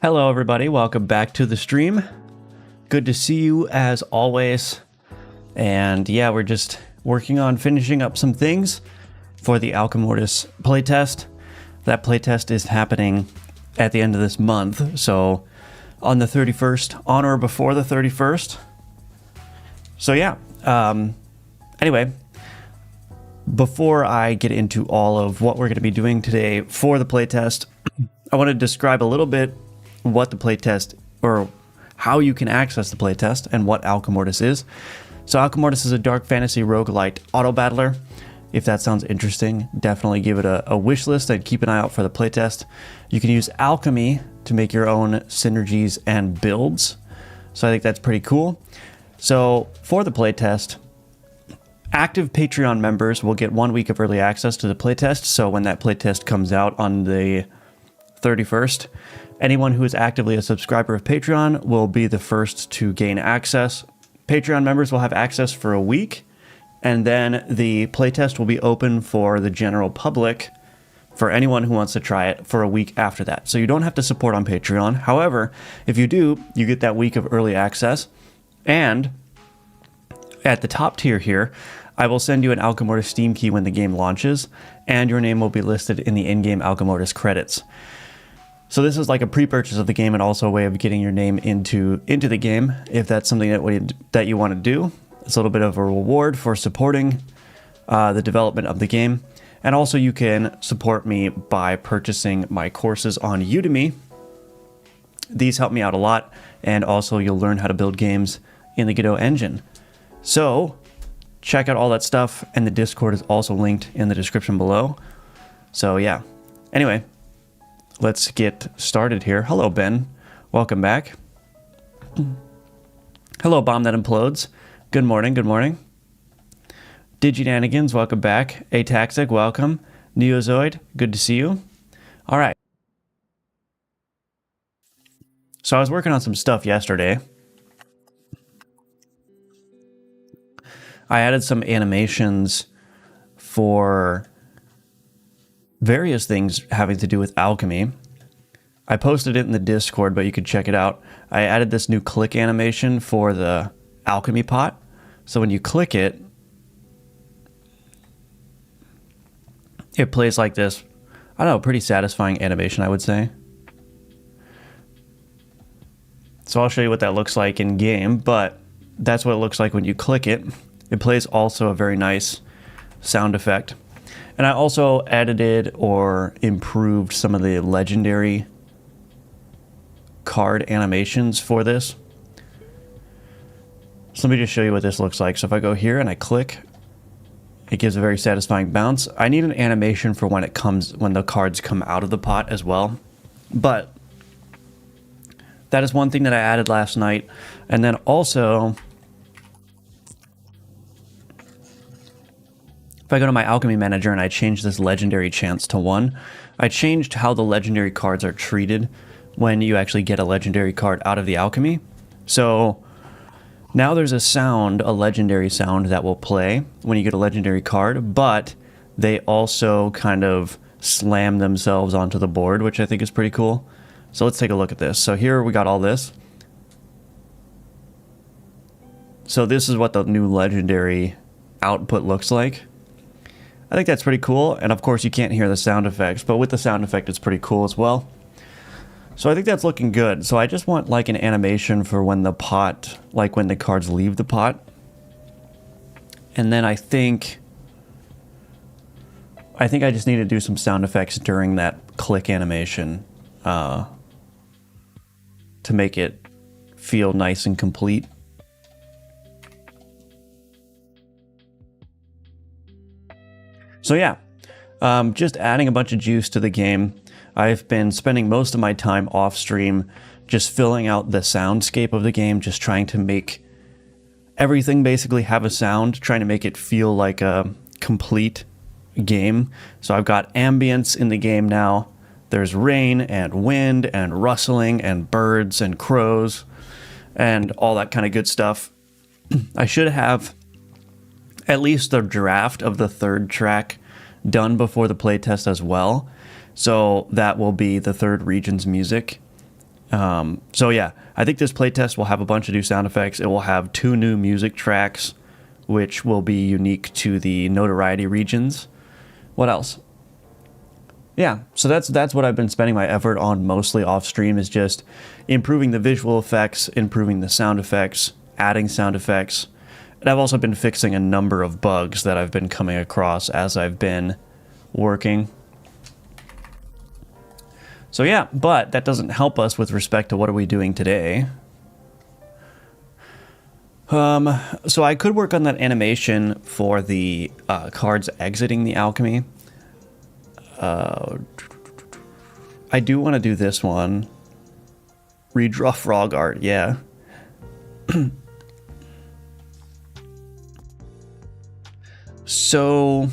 Hello everybody, welcome back to the stream. Good to see you as always. And yeah, we're just working on finishing up some things for the Alchemortis playtest. That playtest is happening at the end of this month, so on the 31st, on or before the 31st. So yeah, anyway, before I get into all of what we're going to be doing today for the playtest, I want to describe a little bit what the playtest, or how you can access the playtest, and what Alchemortis is. So Alchemortis is a dark fantasy roguelite auto battler. If that sounds interesting, definitely give it a wish list and keep an eye out for the playtest. You can use alchemy to make your own synergies and builds. So I think that's pretty cool. So for the playtest, active Patreon members will get 1 week of early access to the playtest. So when that playtest comes out on the 31st, anyone who is actively a subscriber of Patreon will be the first to gain access. Patreon members will have access for a week, and then the playtest will be open for the general public for anyone who wants to try it for a week after that. So you don't have to support on Patreon. However, if you do, you get that week of early access. And at the top tier here, I will send you an Alchemortis Steam key when the game launches, and your name will be listed in the in-game Alchemortis credits. So this is like a pre-purchase of the game and also a way of getting your name into the game if that's something that you want to do. It's a little bit of a reward for supporting the development of the game. And also you can support me by purchasing my courses on Udemy. These help me out a lot, and also you'll learn how to build games in the Godot engine. So check out all that stuff, and the Discord is also linked in the description below. So yeah, anyway, let's get started here. Hello, Ben. Welcome back. Hello, Bomb That Implodes. Good morning, good morning. Diginanigans, welcome back. Ataxic, welcome. Neozoid, good to see you. All right. So I was working on some stuff yesterday. I added some animations for various things having to do with alchemy. I posted it in the Discord, but you could check it out. I added this new click animation for the alchemy pot. So when you click it, it plays like this. I don't know, pretty satisfying animation, I would say. So I'll show you what that looks like in game, but that's what it looks like when you click it. It plays also a very nice sound effect. And I also edited or improved some of the legendary card animations for this. So let me just show you what this looks like. So if I go here and I click, it gives a very satisfying bounce. I need an animation for when the cards come out of the pot as well. But that is one thing that I added last night. And then also, if I go to my alchemy manager and I change this legendary chance to 1, I changed how the legendary cards are treated when you actually get a legendary card out of the alchemy. So now there's a legendary sound that will play when you get a legendary card, but they also kind of slam themselves onto the board, which I think is pretty cool. So let's take a look at this. So here we got all this. So this is what the new legendary output looks like. I think that's pretty cool, and of course you can't hear the sound effects, but with the sound effect it's pretty cool as well. So I think that's looking good. So I just want like an animation for when the pot, like when the cards leave the pot. And then I think I just need to do some sound effects during that click animation to make it feel nice and complete. So yeah, just adding a bunch of juice to the game. I've been spending most of my time off stream just filling out the soundscape of the game, just trying to make everything basically have a sound, trying to make it feel like a complete game. So I've got ambience in the game now. There's rain and wind and rustling and birds and crows and all that kind of good stuff. I should have at least the draft of the third track done before the playtest as well. So that will be the third region's music. So yeah, I think this playtest will have a bunch of new sound effects. It will have 2 new music tracks, which will be unique to the notoriety regions. What else? Yeah, so that's what I've been spending my effort on mostly off stream, is just improving the visual effects, improving the sound effects, adding sound effects. And I've also been fixing a number of bugs that I've been coming across as I've been working. So yeah, but that doesn't help us with respect to what are we doing today. So I could work on that animation for the cards exiting the alchemy. I do want to do this one. Redraw frog art, yeah. So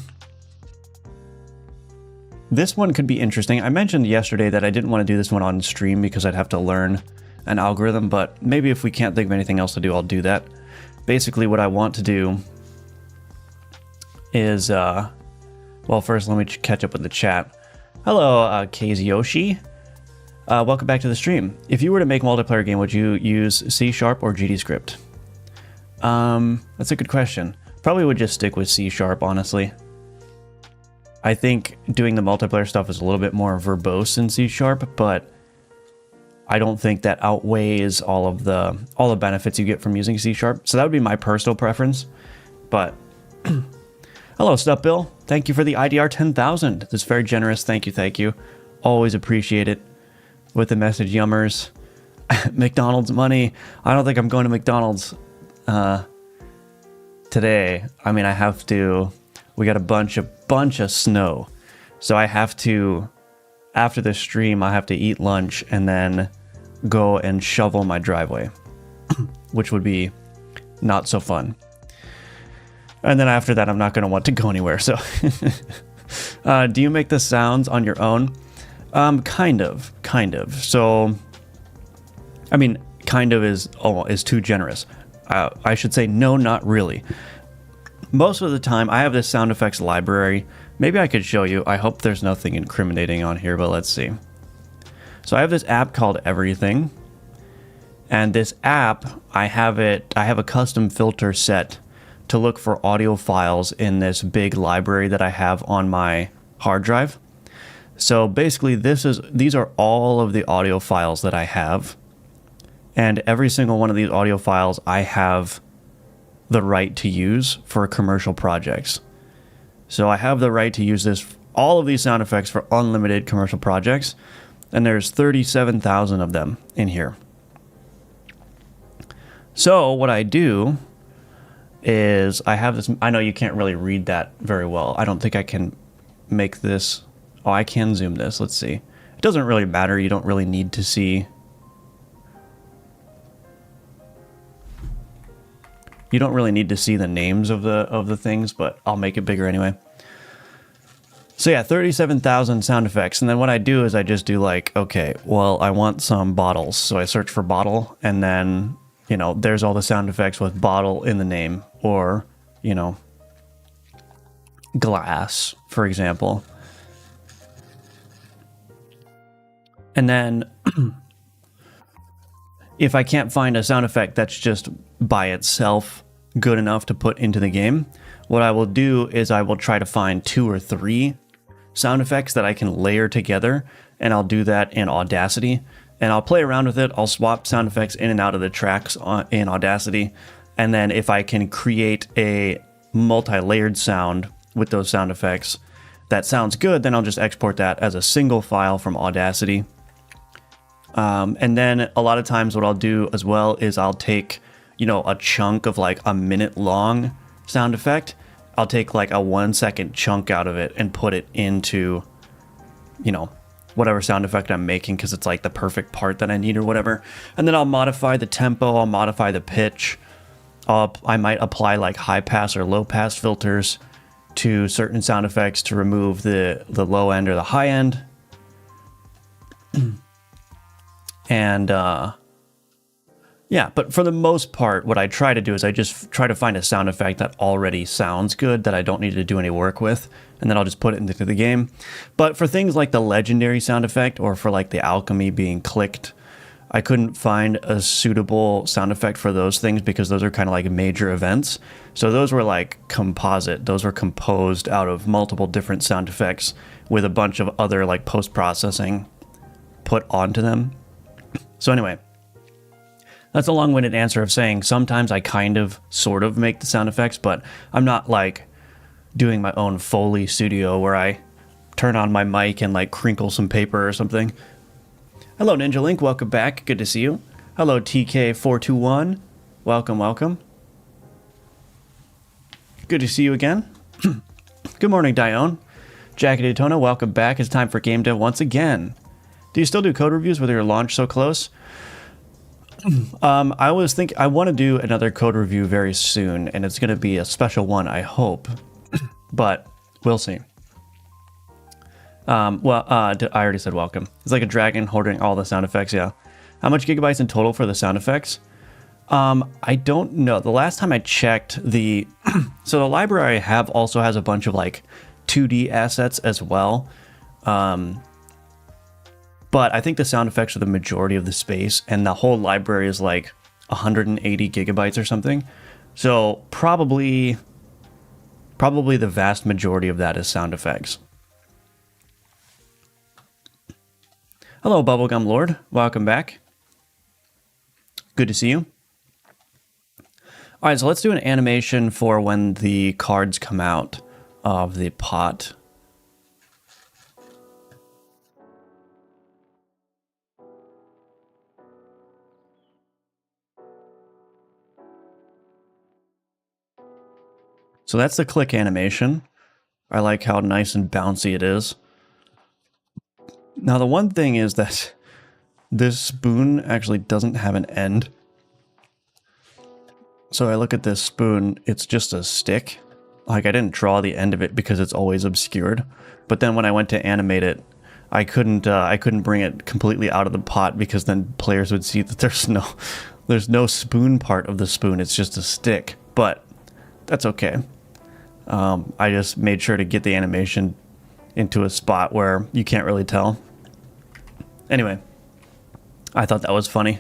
this one could be interesting. I mentioned yesterday that I didn't want to do this one on stream because I'd have to learn an algorithm, but maybe if we can't think of anything else to do, I'll do that. Basically, what I want to do is, well, first let me catch up with the chat. Hello, Kazuyoshi. Welcome back to the stream. If you were to make a multiplayer game, would you use C# or GDScript? That's a good question. Probably would just stick with C#, honestly. I think doing the multiplayer stuff is a little bit more verbose in C#, but I don't think that outweighs all the benefits you get from using C#. So that would be my personal preference. But hello, Stup Bill. Thank you for the IDR 10,000. That's very generous. Thank you, thank you. Always appreciate it. With the message, yummers. McDonald's money. I don't think I'm going to McDonald's today. I mean, I have to. We got a bunch of snow, so I have to. After the stream, I have to eat lunch and then go and shovel my driveway, which would be not so fun. And then after that, I'm not going to want to go anywhere. So, do you make the sounds on your own? Kind of. So, I mean, kind of is too generous. I should say no, not really. Most of the time, I have this sound effects library. Maybe I could show you. I hope there's nothing incriminating on here, but let's see. So I have this app called Everything. And this app, I have a custom filter set to look for audio files in this big library that I have on my hard drive. So basically these are all of the audio files that I have. And every single one of these audio files I have the right to use for commercial projects. So I have the right to use all of these sound effects for unlimited commercial projects. And there's 37,000 of them in here. So what I do is I have this. I know you can't really read that very well. I don't think I can make this. Oh, I can zoom this. Let's see. It doesn't really matter. You don't really need to see. You don't really need to see the names of the things, but I'll make it bigger anyway. So yeah, 37,000 sound effects. And then what I do is I just do like, okay, well, I want some bottles. So I search for bottle, and then, you know, there's all the sound effects with bottle in the name, or, you know, glass, for example. And then if I can't find a sound effect that's just by itself good enough to put into the game, what I will do is I will try to find 2 or 3 sound effects that I can layer together, and I'll do that in Audacity, and I'll play around with it. I'll swap sound effects in and out of the tracks in Audacity, and then if I can create a multi-layered sound with those sound effects that sounds good, then I'll just export that as a single file from Audacity. And then a lot of times what I'll do as well is I'll take, you know, a chunk of like a minute long sound effect. I'll take like a 1 second chunk out of it and put it into, you know, whatever sound effect I'm making, because it's like the perfect part that I need or whatever. And then I'll modify the tempo, I'll modify the pitch. I might apply like high pass or low pass filters to certain sound effects to remove the low end or the high end. And yeah, but for the most part, what I try to do is I just try to find a sound effect that already sounds good, that I don't need to do any work with, and then I'll just put it into the game. But for things like the legendary sound effect, or for like the alchemy being clicked, I couldn't find a suitable sound effect for those things because those are kind of like major events. So those were like composite. Those were composed out of multiple different sound effects with a bunch of other like post-processing put onto them. So anyway, that's a long-winded answer of saying sometimes I kind of sort of make the sound effects, but I'm not like doing my own Foley studio where I turn on my mic and like crinkle some paper or something. Hello, Ninja Link. Welcome back. Good to see you. Hello, TK421. Welcome, welcome. Good to see you again. Good morning, Dione. Jackie Daytona, welcome back. It's time for Game Dev once again. Do you still do code reviews with your launch so close? I want to do another code review very soon, and it's going to be a special one, I hope. But we'll see. I already said welcome. It's like a dragon holding all the sound effects, yeah. How much gigabytes in total for the sound effects? I don't know. The last time I checked so the library I have also has a bunch of like 2D assets as well. But I think the sound effects are the majority of the space, and the whole library is like 180 gigabytes or something. So probably the vast majority of that is sound effects. Hello, Bubblegum Lord. Welcome back. Good to see you. All right, so let's do an animation for when the cards come out of the pot. So that's the click animation. I like how nice and bouncy it is. Now, the one thing is that this spoon actually doesn't have an end. So I look at this spoon, it's just a stick. Like, I didn't draw the end of it because it's always obscured. But then when I went to animate it, I couldn't bring it completely out of the pot because then players would see that there's no spoon part of the spoon. It's just a stick. But that's okay. I just made sure to get the animation into a spot where you can't really tell. Anyway, I thought that was funny.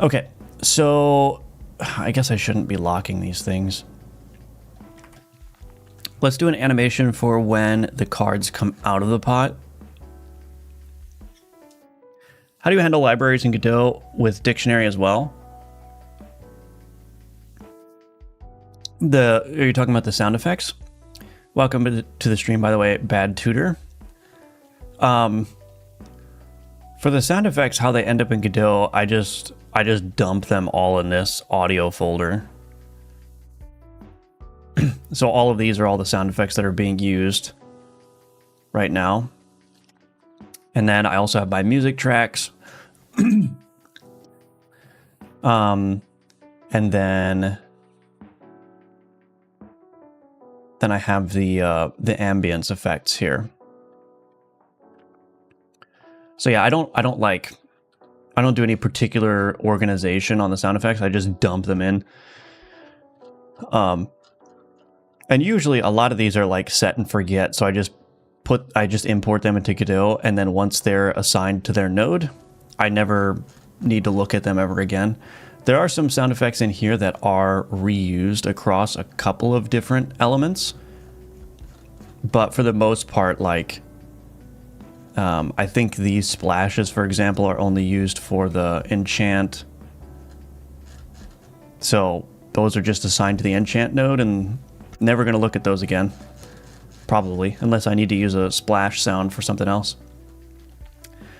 Okay, so I guess I shouldn't be locking these things. Let's do an animation for when the cards come out of the pot. How do you handle libraries in Godot with dictionary as well? Are you talking about the sound effects? Welcome to the stream, by the way, Bad Tutor. For the sound effects, how they end up in Godot, I just dump them all in this audio folder. So all of these are all the sound effects that are being used right now. And then I also have my music tracks. And then I have the ambience effects here. So yeah, I don't do any particular organization on the sound effects. I just dump them in. And usually a lot of these are like set and forget. So I just import them into Godot, and then once they're assigned to their node, I never need to look at them ever again. There are some sound effects in here that are reused across a couple of different elements. But for the most part, like, I think these splashes, for example, are only used for the enchant. So those are just assigned to the enchant node, and never going to look at those again. Probably, unless I need to use a splash sound for something else.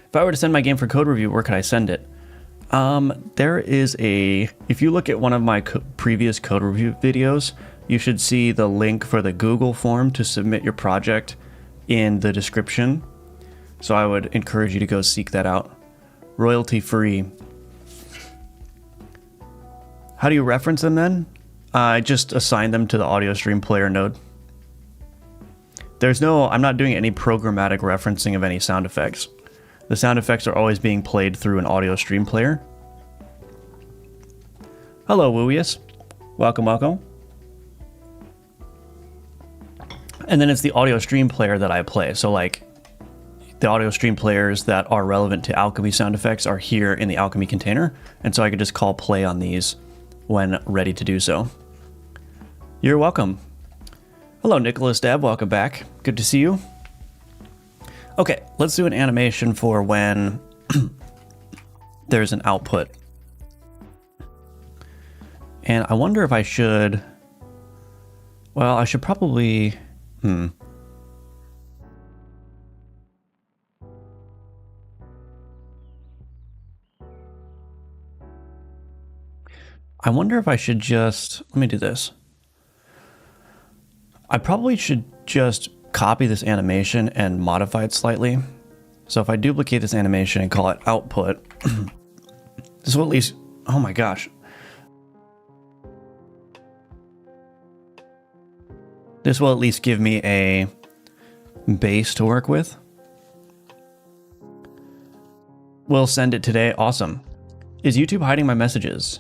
If I were to send my game for code review, where could I send it? If you look at one of my previous code review videos, you should see the link for the Google form to submit your project in the description. So I would encourage you to go seek that out. Royalty free. How do you reference them then? I just assign them to the audio stream player node. I'm not doing any programmatic referencing of any sound effects. The sound effects are always being played through an audio stream player. Hello, Wooius. Welcome, welcome. And then it's the audio stream player that I play. So like, the audio stream players that are relevant to Alchemy sound effects are here in the Alchemy container, and so I could just call play on these when ready to do so. You're welcome. Hello, Nicholas Deb. Welcome back. Good to see you. Okay, let's do an animation for when there's an output. And I wonder if I should... Well, I should probably... I wonder if I should just... Let me do this. I probably should just copy this animation and modify it slightly. So if I duplicate this animation and call it output, this will at least... Oh my gosh. This will at least give me a base to work with. We'll send it today. Awesome. Is YouTube hiding my messages?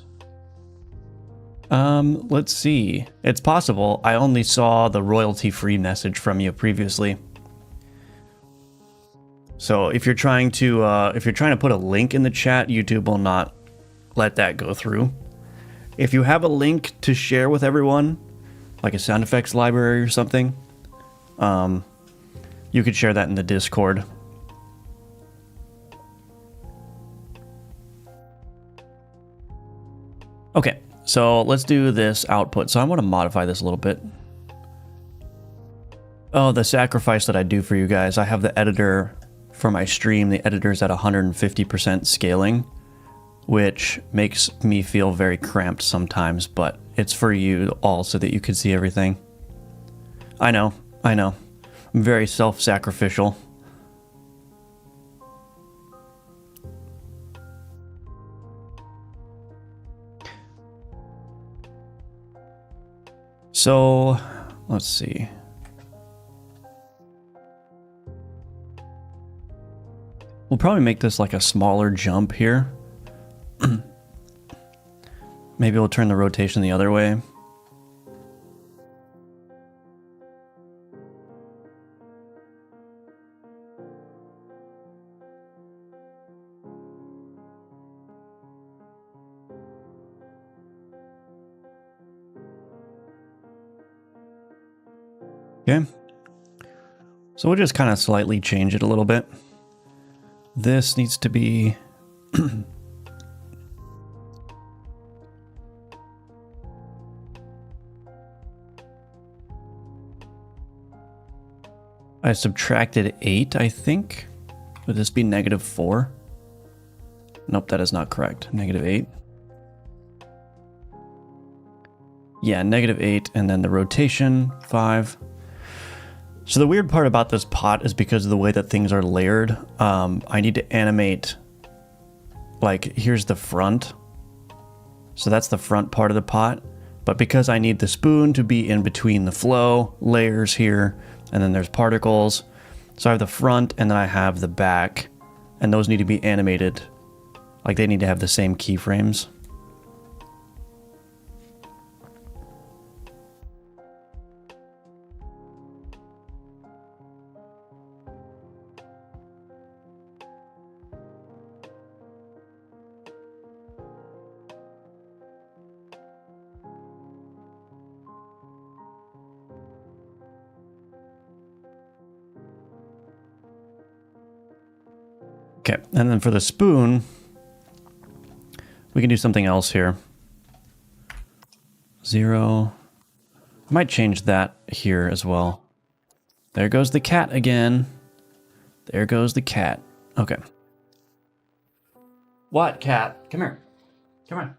Let's see. It's possible. I only saw the royalty-free message from you previously. So if you're trying to put a link in the chat, YouTube will not let that go through. If you have a link to share with everyone, like a sound effects library or something, you could share that in the Discord. Okay, so let's do this output. So I want to modify this a little bit. Oh, the sacrifice that I do for you guys. I have the editor for my stream. The editor's at 150% scaling, which makes me feel very cramped sometimes, but it's for you all so that you can see everything. I know. I'm very self-sacrificial. So, let's see. We'll probably make this like a smaller jump here. Maybe we'll turn the rotation the other way. Okay. So we'll just kind of slightly change it a little bit. This needs to be... I subtracted 8, I think. Would this be -4? Nope, that is not correct. -8. Yeah, -8, and then the rotation, 5. So the weird part about this pot is because of the way that things are layered. I need to animate, like, here's the front. So that's the front part of the pot. But because I need the spoon to be in between the flow layers here, and then there's particles. So I have the front and then I have the back, and those need to be animated. Like, they need to have the same keyframes. Okay, and then for the spoon, we can do something else here. 0. I might change that here as well. There goes the cat again. There goes the cat. Okay. What, cat? Come here. Come on.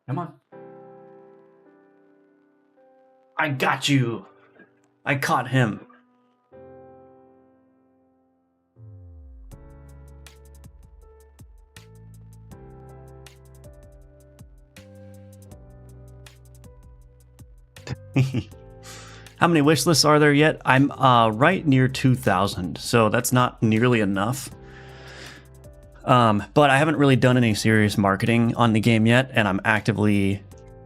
Come on. I got you. I caught him. How many wish lists are there yet? I'm right near 2,000, so that's not nearly enough. But I haven't really done any serious marketing on the game yet, and I'm actively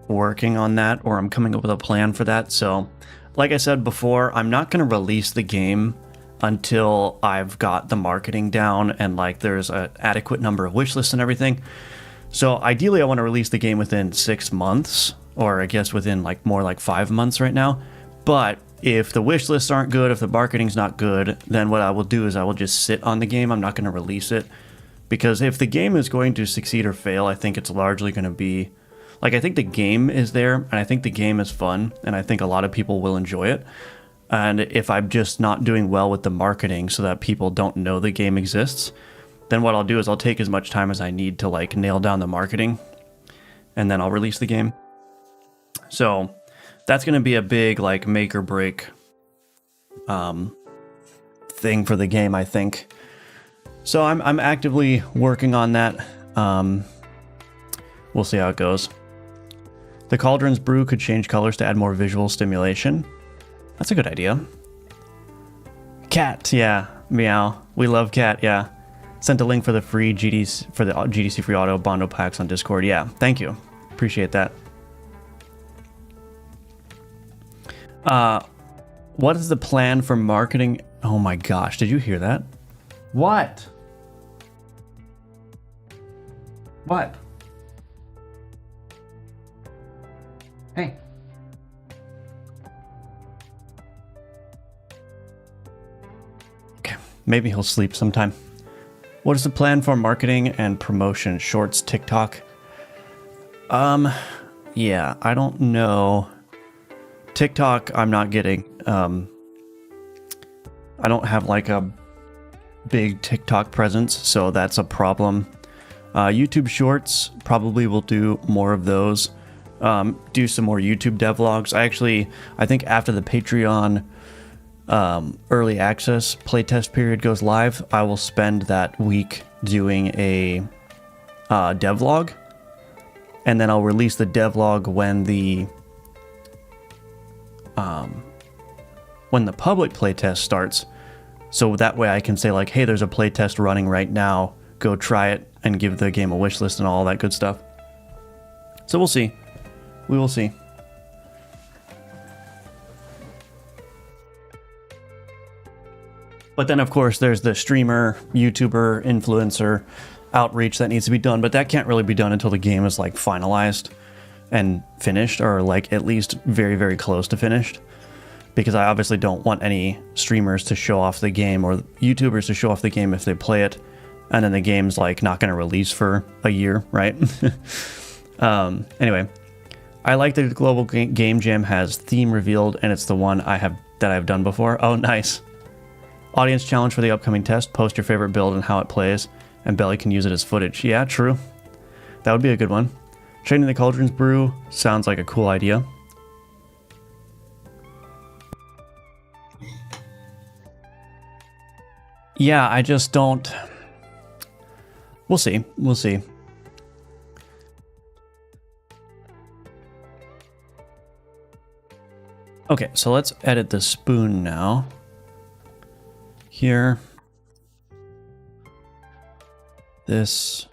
working on that, or I'm coming up with a plan for that. So like I said before, I'm not going to release the game until I've got the marketing down and like there's an adequate number of wish lists and everything. So ideally I want to release the game within 6 months, or I guess within like more like 5 months right now. But if the wish lists aren't good, if the marketing's not good, then what I will do is I will just sit on the game. I'm not going to release it, because if the game is going to succeed or fail, I think it's largely going to be like, I think the game is there and I think the game is fun and I think a lot of people will enjoy it. And if I'm just not doing well with the marketing so that people don't know the game exists, then what I'll do is I'll take as much time as I need to like nail down the marketing, and then I'll release the game. So that's going to be a big like make or break thing for the game, I think. So I'm actively working on that. We'll see how it goes. The Cauldron's brew could change colors to add more visual stimulation. That's a good idea. Cat, yeah, meow. We love Cat, yeah. Sent a link for the free GDC for the GDC free auto Bondo packs on Discord. Yeah, thank you. Appreciate that. What is the plan for marketing? Oh my gosh, did you hear that? What? What? Hey. Okay, maybe he'll sleep sometime. What is the plan for marketing and promotion? Shorts, TikTok? Yeah, I don't know. TikTok, I'm not getting. I don't have like a big TikTok presence, so that's a problem. YouTube Shorts, probably will do more of those. Do some more YouTube devlogs. I think after the Patreon early access playtest period goes live, I will spend that week doing a devlog, and then I'll release the devlog when the public playtest starts. So that way I can say like, hey, there's a playtest running right now. Go try it and give the game a wish list and all that good stuff. So we'll see. We will see. But then, of course, there's the streamer, YouTuber, influencer outreach that needs to be done. But that can't really be done until the game is like finalized and finished, or like at least very, very close to finished. Because I obviously don't want any streamers to show off the game or YouTubers to show off the game if they play it, and then the game's like not going to release for a year, right? Anyway, I like that the Global Game Jam has theme revealed, and it's the one I've done before. Oh, nice. Audience challenge for the upcoming test. Post your favorite build and how it plays, and Belly can use it as footage. Yeah, true. That would be a good one. Training the Cauldron's brew sounds like a cool idea. Yeah, I just don't... We'll see. We'll see. Okay, so let's edit the spoon now. Here. This.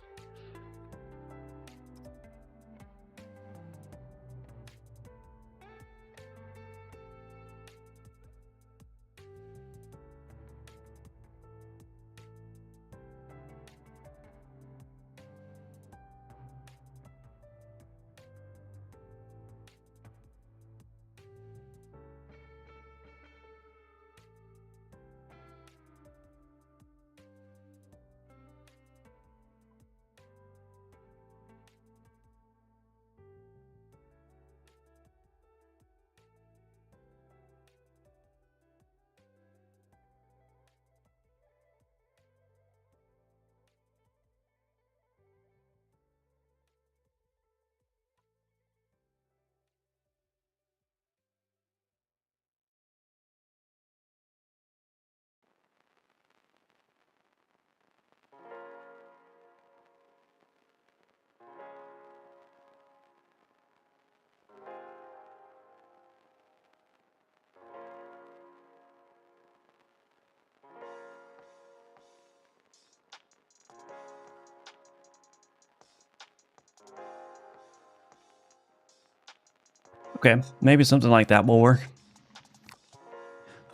Okay, maybe something like that will work.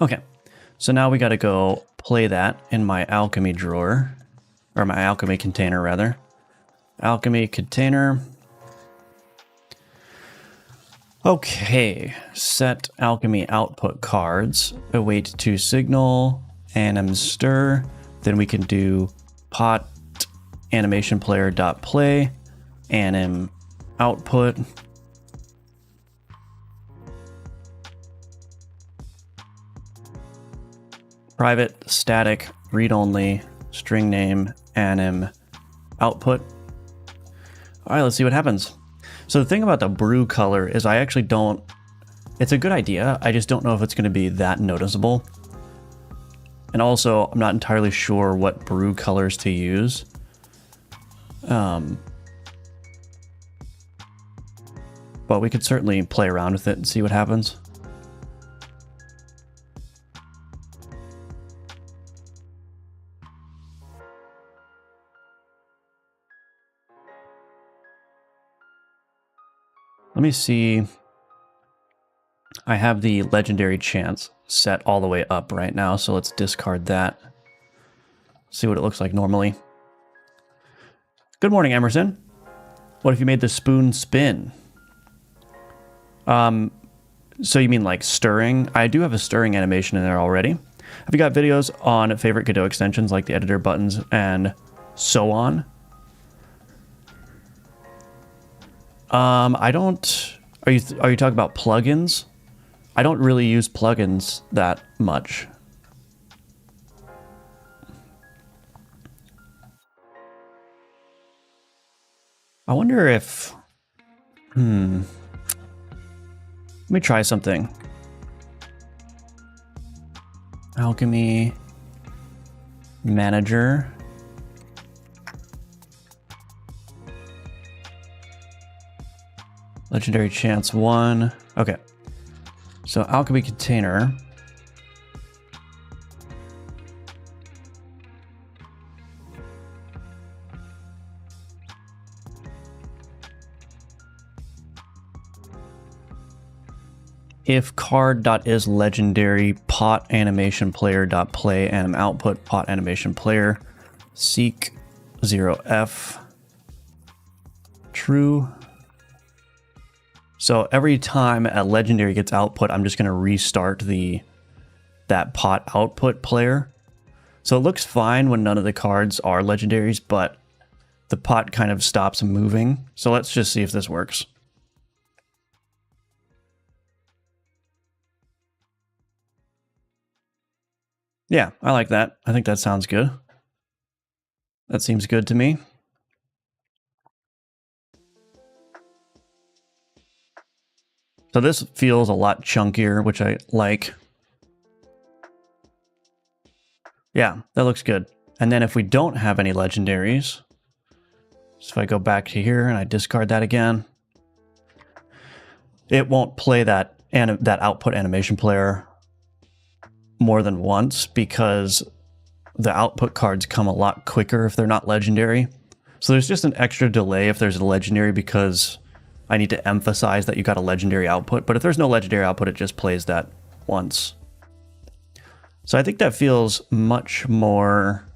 Okay, so now we got to go play that in my alchemy drawer, or my alchemy container rather. Alchemy container. Okay, set alchemy output cards, await to signal, anim stir. Then we can do pot animation player dot play, anim output. Private, static, read only, string name, anim output. All right, let's see what happens. So the thing about the brew color is I actually don't, it's a good idea. I just don't know if it's going to be that noticeable. And also, I'm not entirely sure what brew colors to use. But we could certainly play around with it and see what happens. Let me see. I have the legendary chance set all the way up right now, so let's discard that. See what it looks like normally. Good morning, Emerson. What if you made the spoon spin? So you mean like stirring? I do have a stirring animation in there already. Have you got videos on favorite Godot extensions like the editor buttons and so on? I don't. Are you talking about plugins? I don't really use plugins that much. I wonder if. Let me try something. Alchemy Manager. Legendary chance 1. Okay. So alchemy container. If card.is legendary pot animation player dot play anim output pot animation player seek 0f true. So every time a legendary gets output, I'm just going to restart that pot output player. So it looks fine when none of the cards are legendaries, but the pot kind of stops moving. So let's just see if this works. Yeah, I like that. I think that sounds good. That seems good to me. So this feels a lot chunkier, which I like. Yeah, that looks good. And then if we don't have any legendaries, so if I go back to here and I discard that again, it won't play that output animation player more than once because the output cards come a lot quicker if they're not legendary. So there's just an extra delay if there's a legendary because I need to emphasize that you got a legendary output. But if there's no legendary output, it just plays that once. So I think that feels much more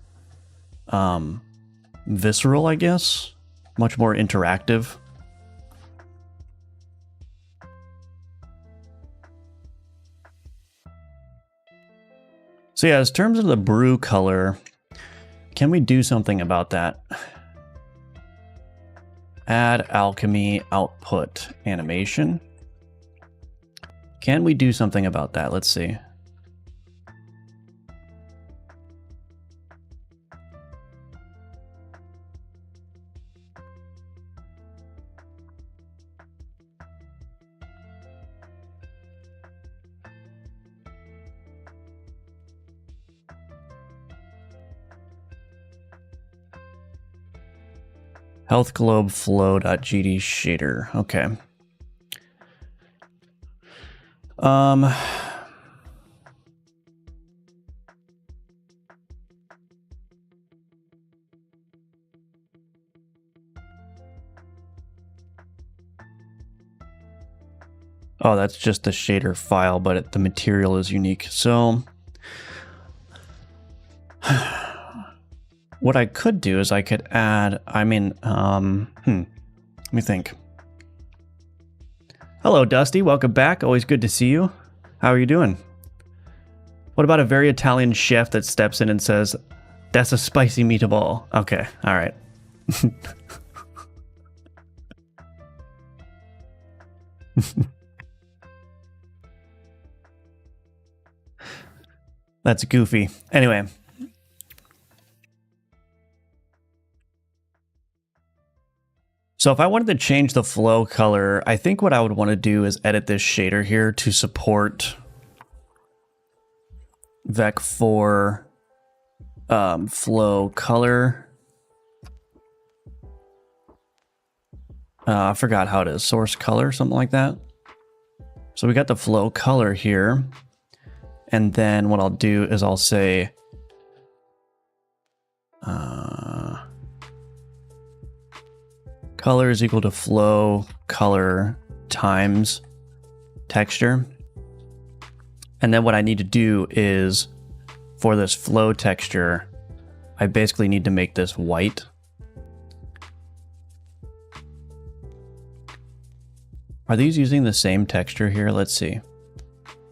visceral, I guess. Much more interactive. So yeah, as terms of the brew color, can we do something about that? Add alchemy output animation. Can we do something about that? Let's see. Health globe flow.gd shader. Okay. Oh, that's just the shader file, but the material is unique. So what I could do is I could add, let me think. Hello, Dusty. Welcome back. Always good to see you. How are you doing? What about a very Italian chef that steps in and says, "That's a spicy meatball"? Okay. All right. That's goofy. Anyway. So if I wanted to change the flow color, I think what I would want to do is edit this shader here to support Vec4 flow color. I forgot how it is. Source color, something like that. So we got the flow color here. And then what I'll do is I'll say color is equal to flow color times texture. And then what I need to do is for this flow texture, I basically need to make this white. Are these using the same texture here? Let's see.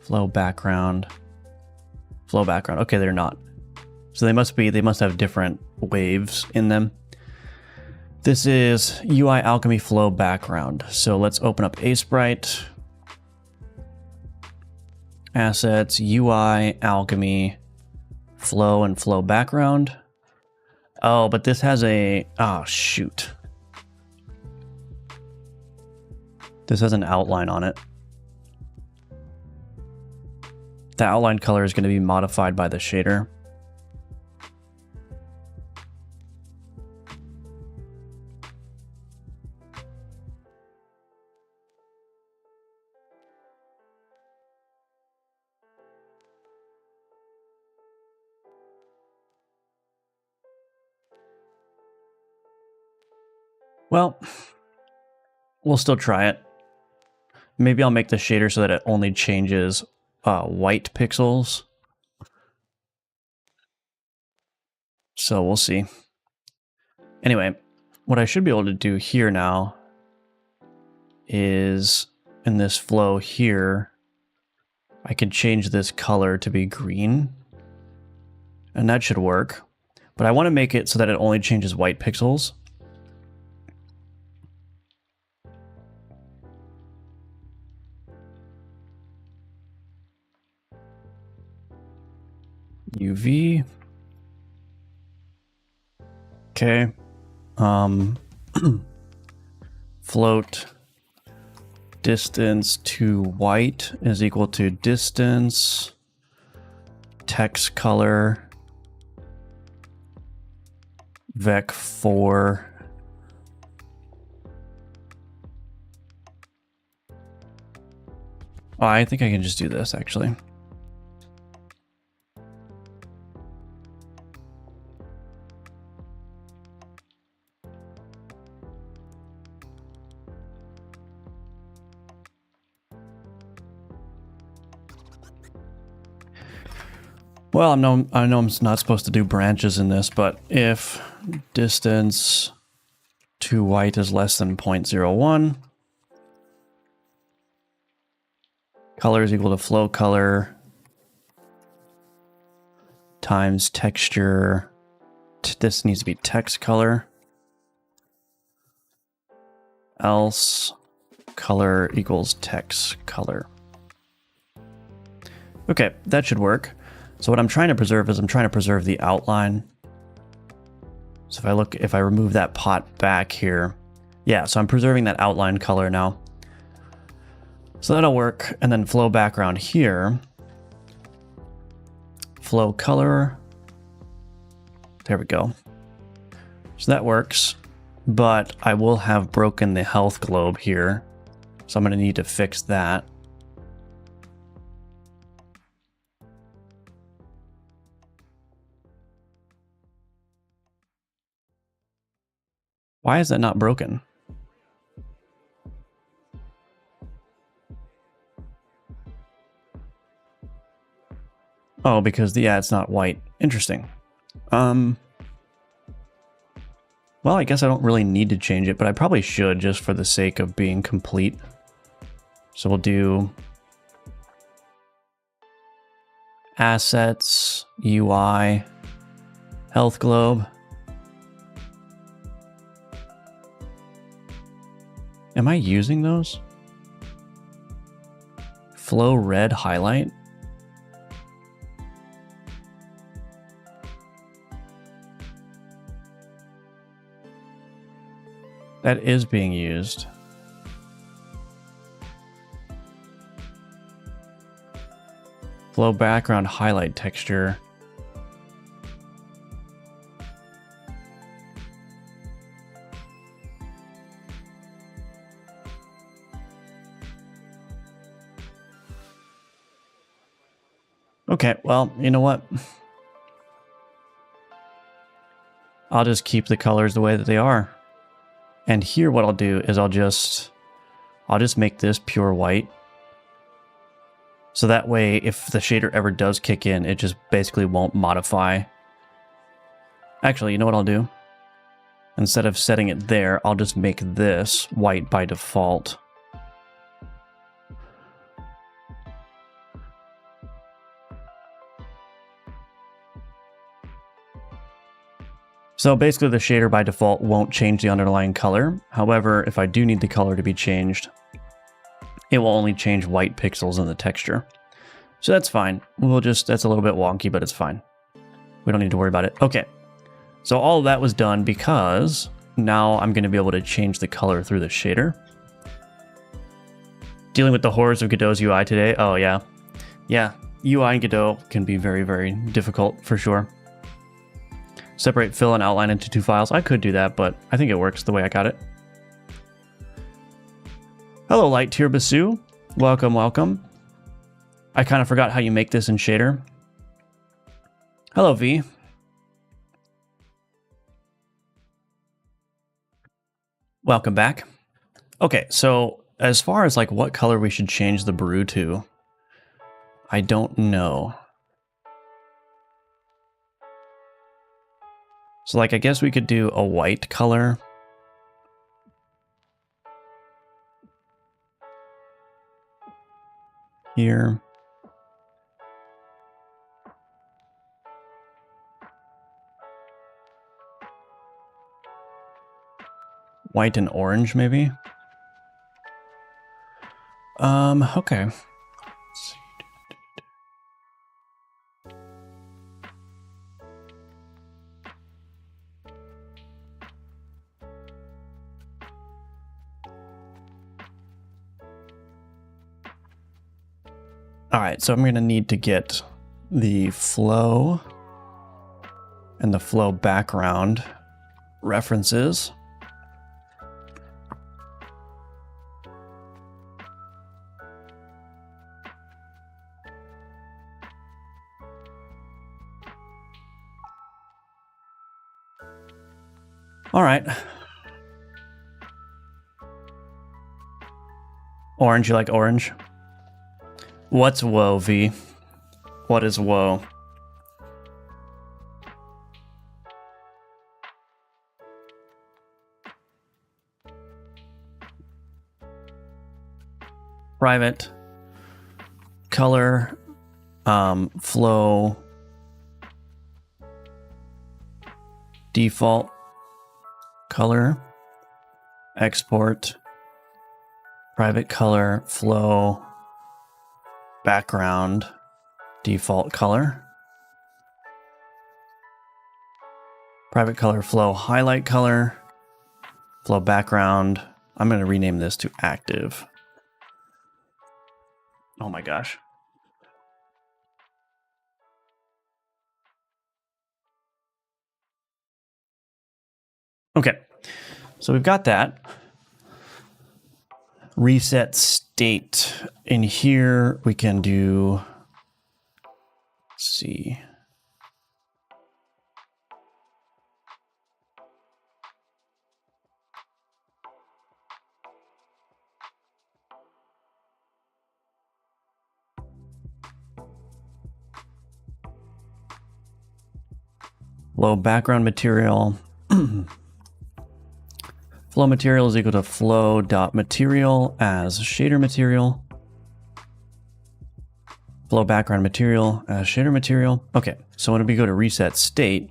Flow background. Flow background. Okay, they're not. So they must have different waves in them. This is UI Alchemy Flow background. So let's open up Sprite. Assets, UI Alchemy Flow and Flow background. Oh, but this has a, oh shoot. This has an outline on it. The outline color is going to be modified by the shader. Well, we'll still try it. Maybe I'll make the shader so that it only changes white pixels. So we'll see. Anyway, what I should be able to do here now is in this flow here, I can change this color to be green. And that should work. But I want to make it so that it only changes white pixels. UV. Okay. Float distance to white is equal to distance text color Vec4 I think I can just do this actually. Well, I know I'm not supposed to do branches in this, but if distance to white is less than 0.01, color is equal to flow color times texture. This needs to be text color. Else color equals text color. Okay, that should work. So what I'm trying to preserve is I'm trying to preserve the outline. So if I remove that pot back here, yeah, so I'm preserving that outline color now. So that'll work. And then flow background here, flow color. There we go. So that works, but I will have broken the health globe here. So I'm going to need to fix that. Why is that not broken? Oh, because yeah, it's not white. Interesting. Well, I guess I don't really need to change it, but I probably should just for the sake of being complete. So we'll do assets, UI, health globe. Am I using those? Flow red highlight. That is being used. Flow background highlight texture. Okay, well, you know what? I'll just keep the colors the way that they are. And here what I'll do is I'll just make this pure white. So that way, if the shader ever does kick in, it just basically won't modify. Actually, you know what I'll do? Instead of setting it there, I'll just make this white by default. So basically the shader by default won't change the underlying color. However, if I do need the color to be changed, it will only change white pixels in the texture. So that's fine. That's a little bit wonky, but it's fine. We don't need to worry about it. Okay. So all of that was done because now I'm going to be able to change the color through the shader. Dealing with the horrors of Godot's UI today. Oh yeah. Yeah. UI in Godot can be very, very difficult for sure. Separate fill and outline into two files. I could do that, but I think it works the way I got it. Hello, Light Tier Basu. Welcome, welcome. I kind of forgot how you make this in shader. Hello, V. Welcome back. Okay, so as far as like what color we should change the brew to, I don't know. So like, I guess we could do a white color. Here. White and orange, maybe? Okay. Let's see. All right, so I'm going to need to get the flow and the flow background references. All right. Orange, you like orange? What's woe, V? What is woe? Private, color, flow, default, color, export, private color, flow, background, default color, private color, flow, highlight color, flow background. I'm going to rename this to active. Oh my gosh. Okay, so we've got that. Reset state. In here, we can do, let's see. Flow background material. Flow material is equal to flow.material as shader material. Flow background material as shader material. Okay, so when we go to reset state,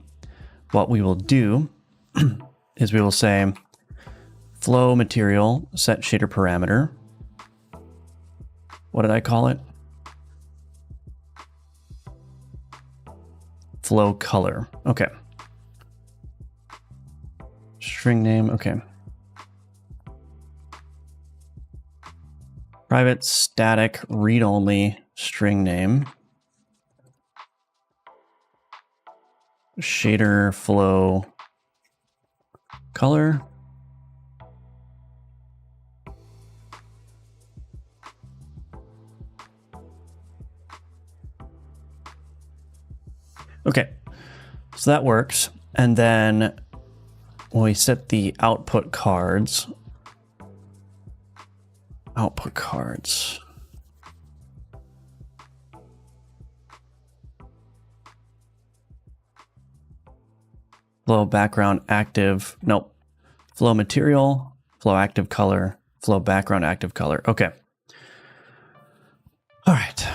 what we will do is we will say flow material set shader parameter. What did I call it? Flow color. Okay. String name. Okay. Private static read only string name. Shader flow color. Okay, so that works. And then when we set the output cards, flow background active, nope, flow material, flow active color, flow background active color. Okay. All right.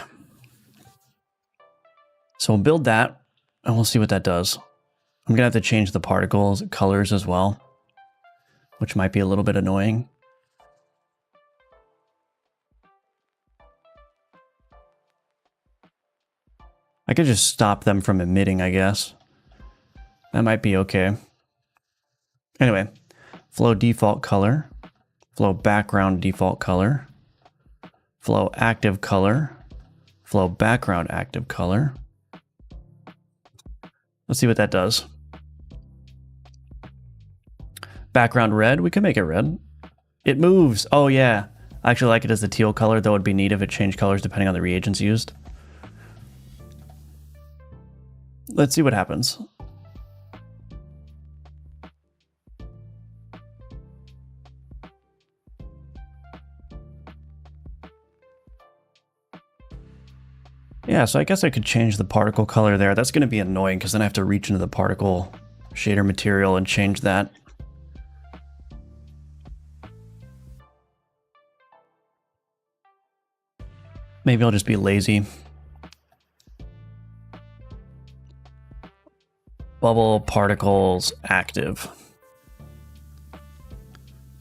So we'll build that and we'll see what that does. I'm gonna have to change the particles colors as well, which might be a little bit annoying. I could just stop them from emitting, I guess. That might be okay. Anyway, flow default color, flow background default color, flow active color, flow background active color. Let's see what that does. Background red, we can make it red. It moves. Oh yeah. I actually like it as the teal color, though it'd be neat if it changed colors depending on the reagents used. Let's see what happens. Yeah, so I guess I could change the particle color there. That's going to be annoying because then I have to reach into the particle shader material and change that. Maybe I'll just be lazy. Bubble particles active.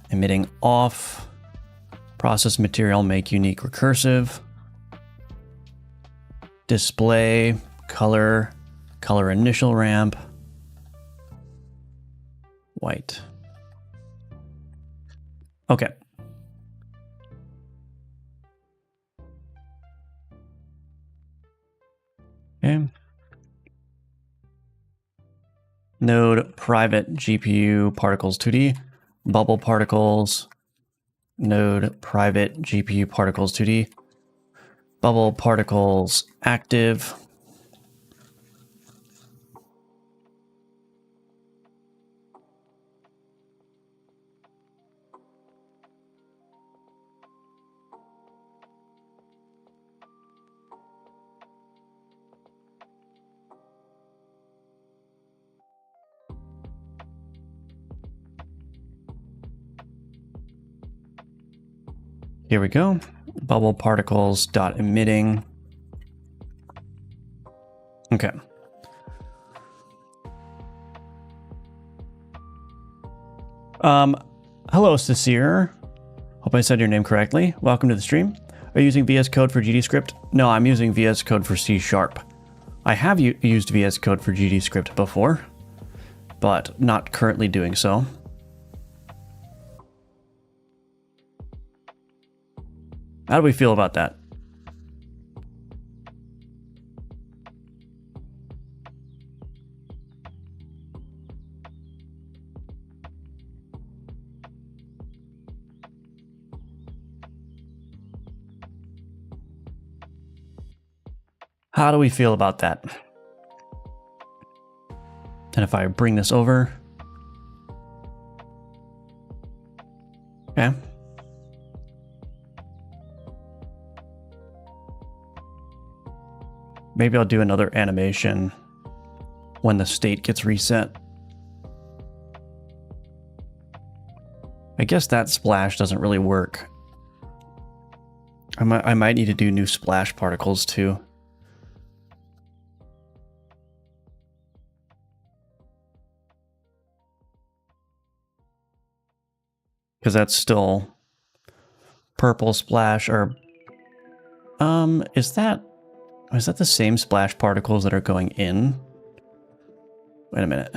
Emitting off. Process material make unique recursive. Display, color, color initial ramp, white. Okay. Okay. Node private GPU particles 2D, bubble particles, node private GPU particles 2D, bubble particles active. Here we go. Bubble particles dot emitting. Okay. Hello, Cecere. Hope I said your name correctly. Welcome to the stream. Are you using VS Code for GDScript? No, I'm using VS Code for C#. I have used VS Code for GDScript before, but not currently doing so. How do we feel about that? How do we feel about that? And if I bring this over. Okay. Maybe I'll do another animation when the state gets reset. I guess that splash doesn't really work. I might need to do new splash particles too. Because that's still purple splash, or is that the same splash particles that are going in? Wait a minute.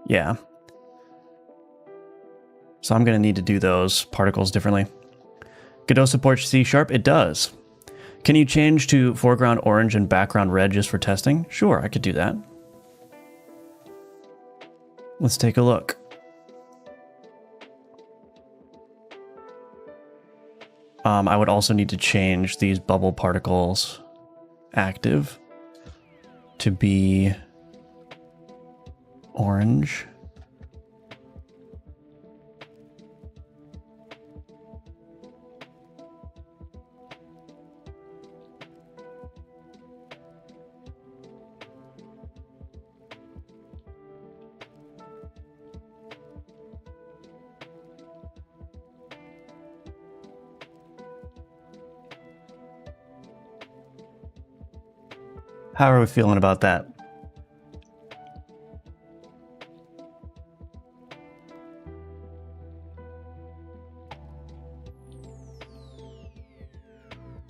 Yeah. So I'm going to need to do those particles differently. Godot supports C#? It does. Can you change to foreground orange and background red just for testing? Sure, I could do that. Let's take a look. I would also need to change these bubble particles active to be orange. How are we feeling about that?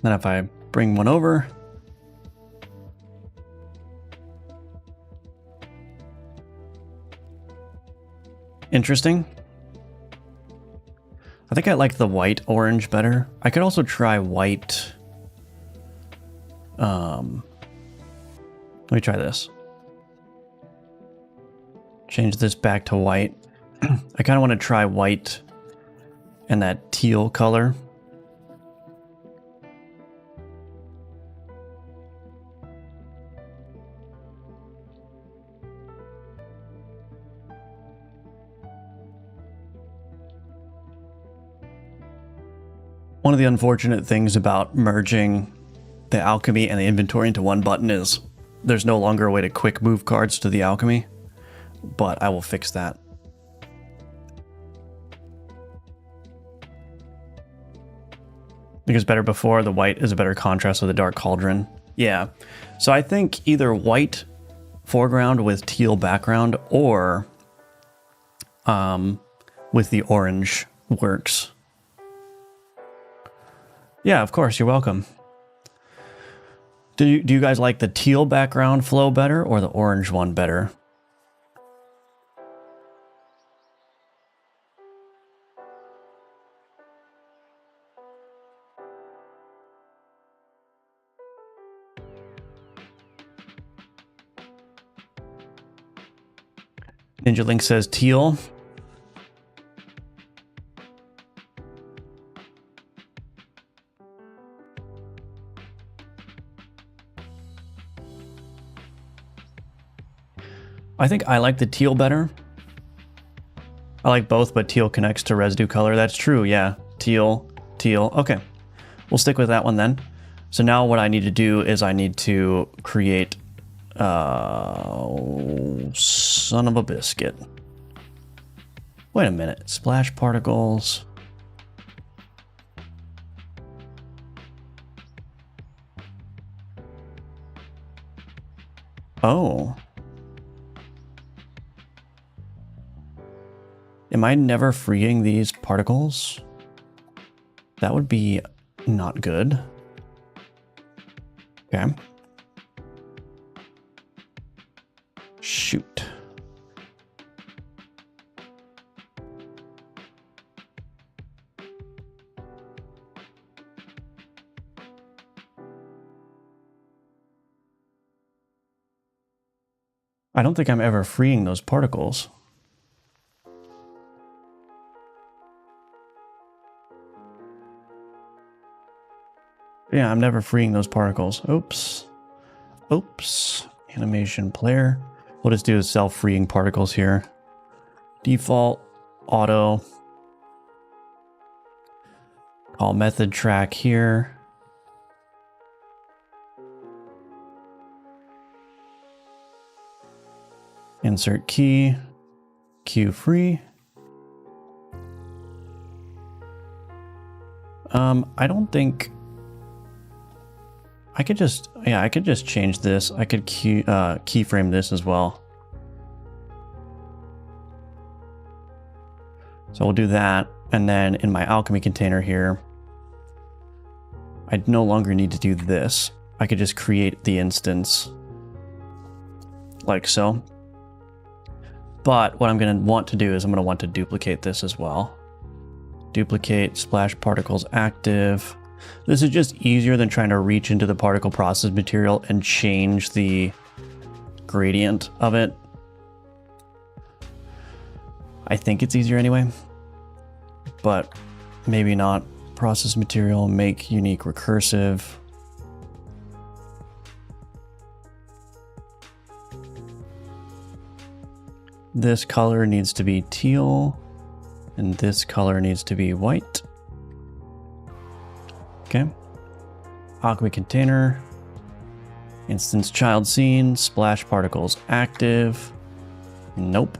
Then if I bring one over, interesting. I think I like the white orange better. I could also try white. Let me try this. Change this back to white. I kind of want to try white and that teal color. One of the unfortunate things about merging the alchemy and the inventory into one button is there's no longer a way to quick move cards to the alchemy, but I will fix that. Because better before, the white is a better contrast with the dark cauldron. Yeah, so I think either white foreground with teal background or with the orange works. Yeah, of course, you're welcome. Do you guys like the teal background flow better or the orange one better? Ninja Link says teal. I think I like the teal better. I like both, but teal connects to residue color. That's true, yeah. Teal, teal. Okay, we'll stick with that one then. So now what I need to do is I need to create... son of a biscuit. Wait a minute. Splash particles. Oh. Am I never freeing these particles? That would be not good. Okay. Shoot. I don't think I'm ever freeing those particles. Yeah, I'm never freeing those particles. Oops. Oops. Animation player. We'll just do self-freeing particles here. Default, auto. Call method track here. Insert key, Q free. I don't think I could just, yeah, I could just change this. I could keyframe this as well. So we'll do that. And then in my alchemy container here, I no longer need to do this. I could just create the instance like so. But what I'm going to want to do is I'm going to want to duplicate this as well. Duplicate splash particles active. This is just easier than trying to reach into the particle process material and change the gradient of it. I think it's easier anyway, but maybe not. Process material, make unique recursive. This color needs to be teal, and this color needs to be white. Okay. Alchemy container, instance child scene, splash particles active. Nope.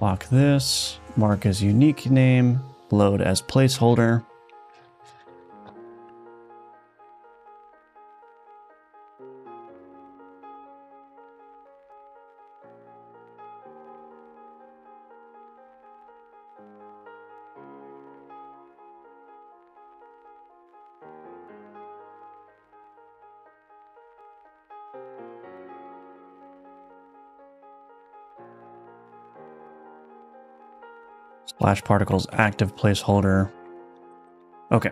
Lock this, mark as unique name, load as placeholder. Splash particles active placeholder. Okay.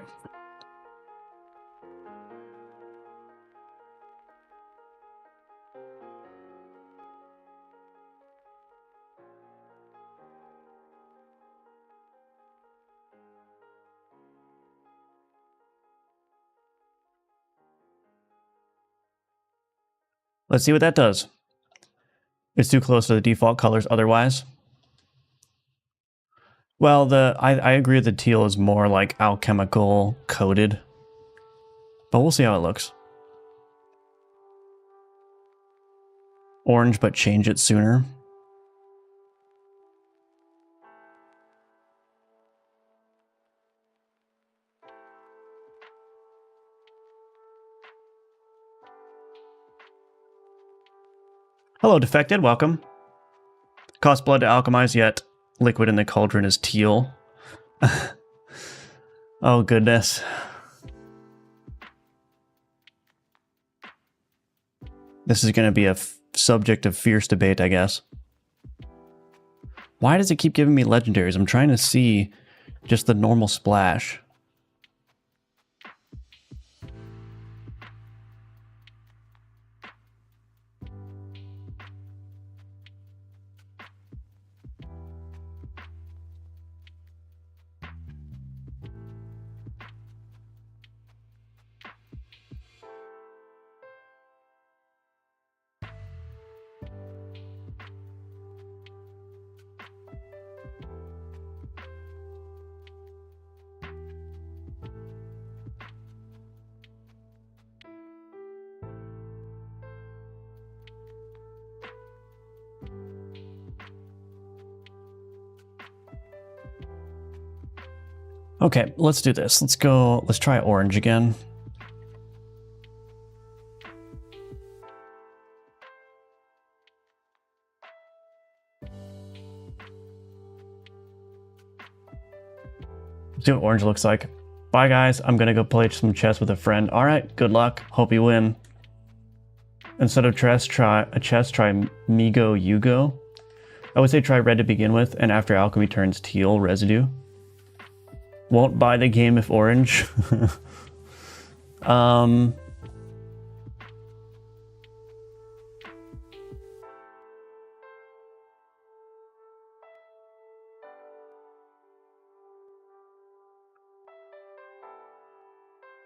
Let's see what that does. It's too close to the default colors otherwise. Well, I agree the teal is more like alchemical coated, but we'll see how it looks. Orange, but change it sooner. Hello, Defected, welcome. Cost blood to alchemize, yet liquid in the cauldron is teal. Oh, goodness. This is going to be a subject of fierce debate, I guess. Why does it keep giving me legendaries? I'm trying to see just the normal splash. Okay, let's do this. Let's try orange again. See what orange looks like. Bye guys, I'm gonna go play some chess with a friend. All right, good luck. Hope you win. Instead of chess, try Migo Yugo. I would say try red to begin with, and after alchemy turns teal residue. Won't buy the game if orange.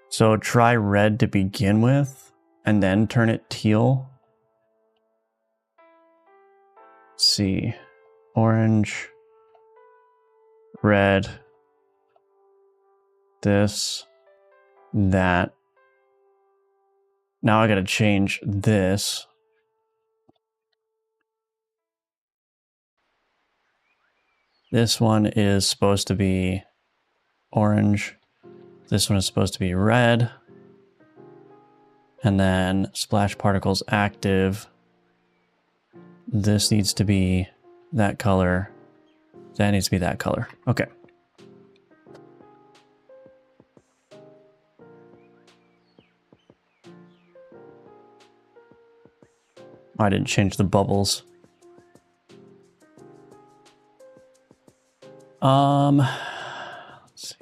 So try red to begin with. and then turn it teal. Let's see, orange, red, this, that. Now I gotta change this. This one is supposed to be orange. This one is supposed to be red. And then splash particles active. This needs to be that color. That needs to be that color. Okay. I didn't change the bubbles. Let's see.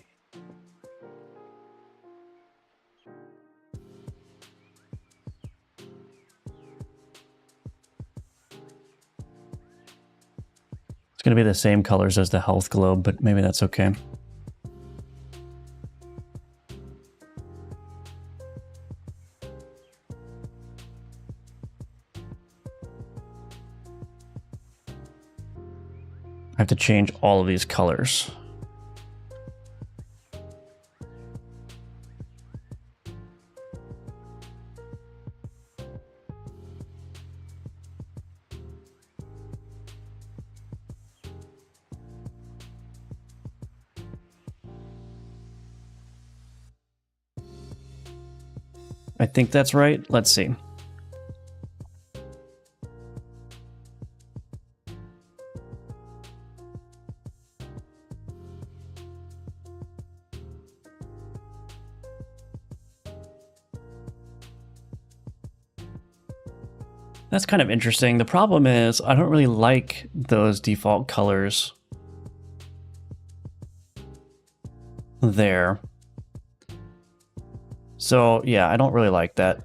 It's going to be the same colors as the health globe, but maybe that's okay. I have to change all of these colors. I think that's right. Let's see. That's kind of interesting. The problem is I don't really like those default colors there. So yeah, I don't really like that.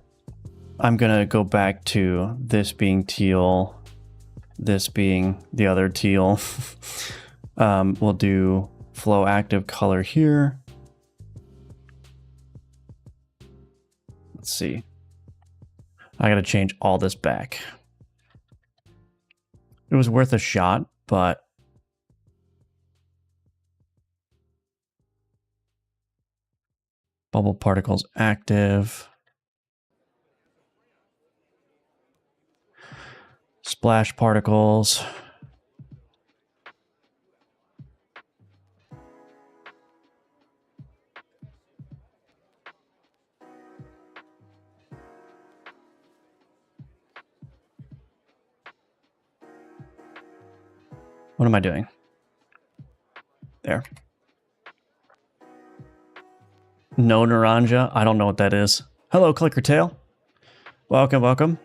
I'm gonna go back to this being teal, this being the other teal. We'll do flow active color here. Let's see. I gotta change all this back. It was worth a shot, but bubble particles active. Splash particles. What am I doing? There. No Naranja? I don't know what that is. Hello, Clicker Tail. Welcome, welcome.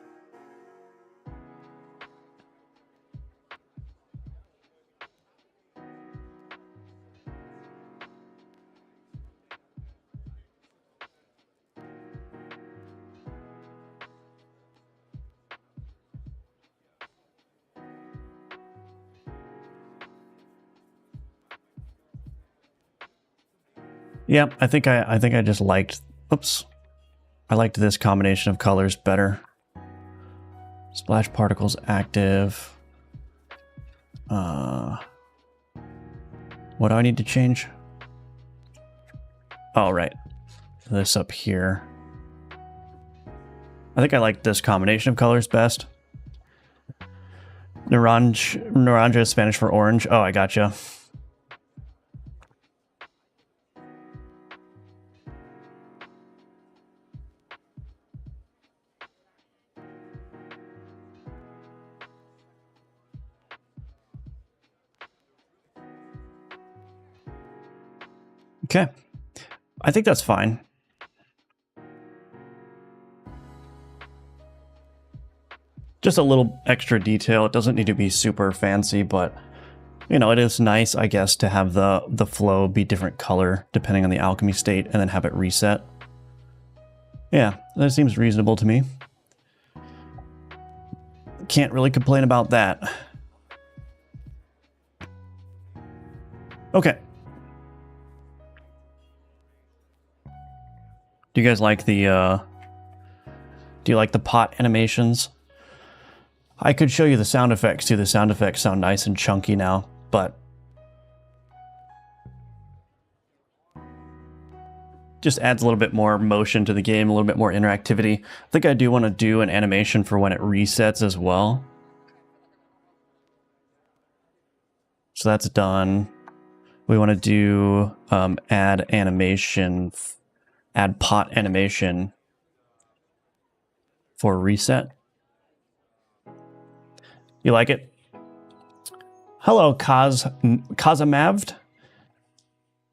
Yeah, I think I just liked, oops. I liked this combination of colors better. Splash particles active. What do I need to change? Oh, right. This up here. I think I like this combination of colors best. Naranja is Spanish for orange. Oh, I gotcha. Okay. I think that's fine. Just a little extra detail. It doesn't need to be super fancy, but you know, it is nice, I guess, to have the flow be different color depending on the alchemy state and then have it reset. Yeah, that seems reasonable to me. Can't really complain about that. Okay. Do you guys like the Do you like the pot animations? I could show you the sound effects too. The sound effects sound nice and chunky now, but just adds a little bit more motion to the game, a little bit more interactivity. I think I do want to do an animation for when it resets as well. So that's done. We want to do add animation, add pot animation for reset. You like it? Hello, Kazamavd.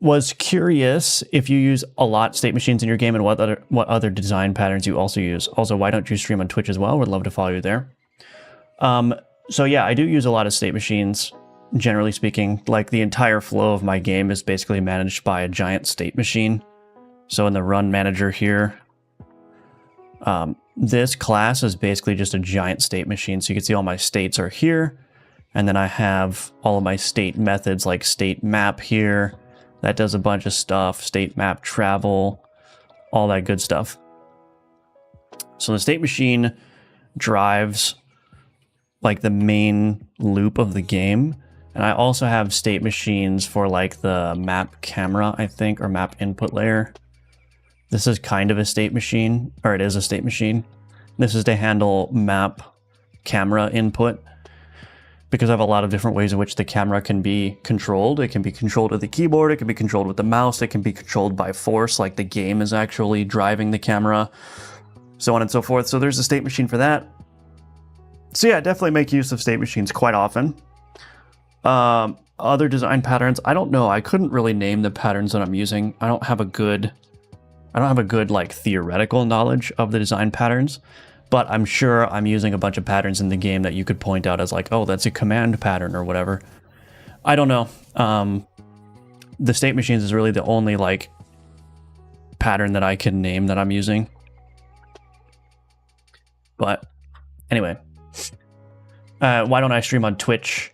Was curious if you use a lot state machines in your game and what other design patterns you also use. Also, why don't you stream on Twitch as well? Would love to follow you there. So yeah, I do use a lot of state machines, generally speaking. Like the entire flow of my game is basically managed by a giant state machine. So in the run manager here, this class is basically just a giant state machine. So you can see all my states are here. And then I have all of my state methods like state map here. That does a bunch of stuff, state map travel, all that good stuff. So the state machine drives like the main loop of the game. And I also have state machines for like the map camera, I think, or map input layer. This is kind of a state machine, or it is a state machine. This is to handle map camera input, because I have a lot of different ways in which the camera can be controlled. It can be controlled with the keyboard, it can be controlled with the mouse, it can be controlled by force, like the game is actually driving the camera, so on and so forth. So there's a state machine for that. So yeah, definitely make use of state machines quite often. Other design patterns, I don't know. I couldn't really name the patterns that I'm using. I don't have a good like theoretical knowledge of the design patterns. But I'm sure I'm using a bunch of patterns in the game that you could point out as like, oh, that's a command pattern or whatever. I don't know. The state machines is really the only like pattern that I can name that I'm using. But anyway, why don't I stream on Twitch?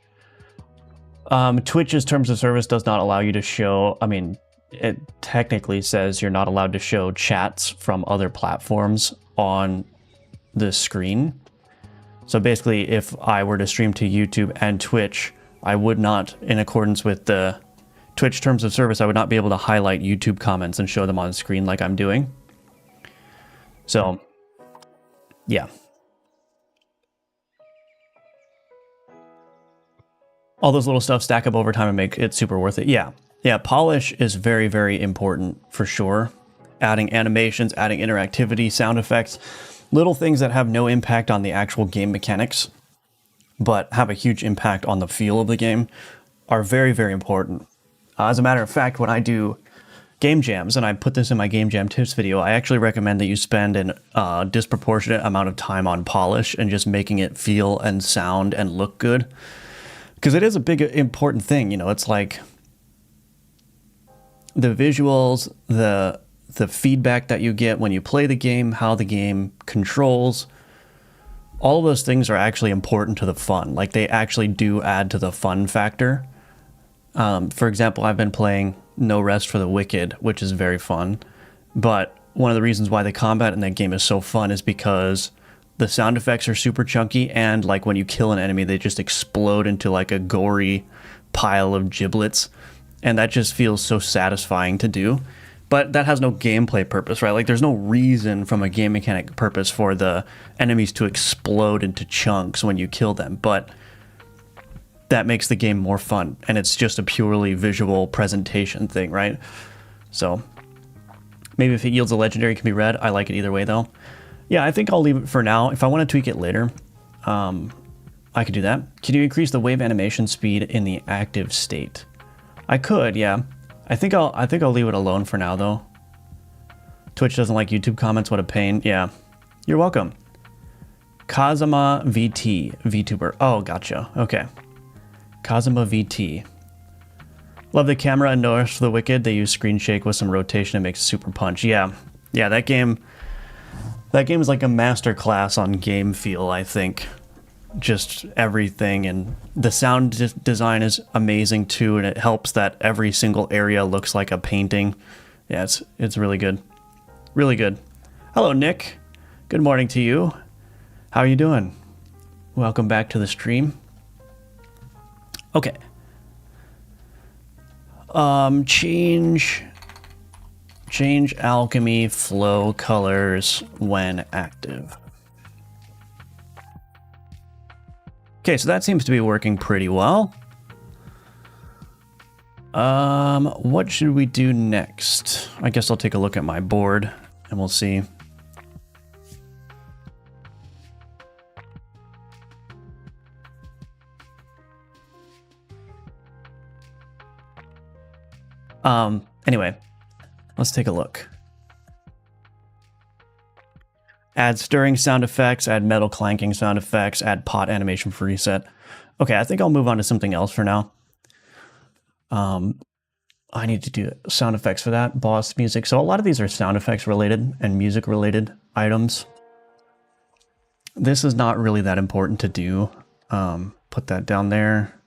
Twitch's terms of service does not allow you to show, I mean, it technically says you're not allowed to show chats from other platforms on the screen. So basically, if I were to stream to YouTube and Twitch, I would not, in accordance with the Twitch terms of service, I would not be able to highlight YouTube comments and show them on screen like I'm doing. So, yeah. All those little stuff stack up over time and make it super worth it. Yeah. Yeah, polish is very, very important for sure. Adding animations, adding interactivity, sound effects, little things that have no impact on the actual game mechanics, but have a huge impact on the feel of the game are very, very important. As a matter of fact, when I do game jams, and I put this in my game jam tips video, I actually recommend that you spend a disproportionate amount of time on polish and just making it feel and sound and look good. Because it is a big, important thing, you know, it's like the visuals, the feedback that you get when you play the game, how the game controls, all of those things are actually important to the fun. Like they actually do add to the fun factor. For example, I've been playing No Rest for the Wicked, which is very fun. But one of the reasons why the combat in that game is so fun is because the sound effects are super chunky, and like when you kill an enemy, they just explode into like a gory pile of giblets. And that just feels so satisfying to do. But that has no gameplay purpose, right? Like there's no reason from a game mechanic purpose for the enemies to explode into chunks when you kill them. But that makes the game more fun. And it's just a purely visual presentation thing, right? So maybe if it yields a legendary, it can be red. I like it either way though. Yeah, I think I'll leave it for now. If I want to tweak it later, I could do that. Can you increase the wave animation speed in the active state? I could, yeah. I think I'll leave it alone for now though. Twitch doesn't like YouTube comments, what a pain. Yeah. You're welcome. Kazama VT, VTuber. Oh, gotcha. Okay. Kazama VT. Love the camera and No Rest for the Wicked. They use screen shake with some rotation and makes super punch. Yeah. Yeah, that game is like a master class on game feel, I think. Just everything, and the sound design is amazing too, and it helps that every single area looks like a painting. Yeah, it's really good. Really good. Hello, Nick. Good morning to you. How are you doing? Welcome back to the stream. Okay. Change alchemy flow colors when active. Okay, so that seems to be working pretty well. What should we do next? I guess I'll take a look at my board and we'll see. Anyway, let's take a look. Add stirring sound effects, add metal clanking sound effects, add pot animation for reset. Okay, I think I'll move on to something else for now. I need to do sound effects for that, boss music. So a lot of these are sound effects related and music related items. This is not really that important to do. Put that down there.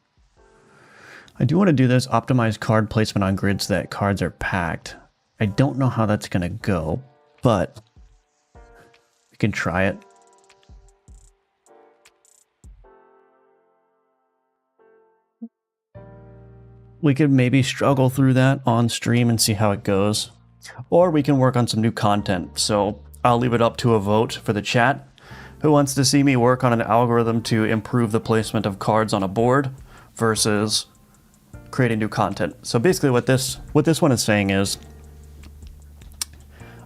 I do want to do this, optimize card placement on grids so that cards are packed. I don't know how that's going to go, but we can try it. We could maybe struggle through that on stream and see how it goes. Or we can work on some new content. So I'll leave it up to a vote for the chat. Who wants to see me work on an algorithm to improve the placement of cards on a board versus creating new content? So basically what this one is saying is,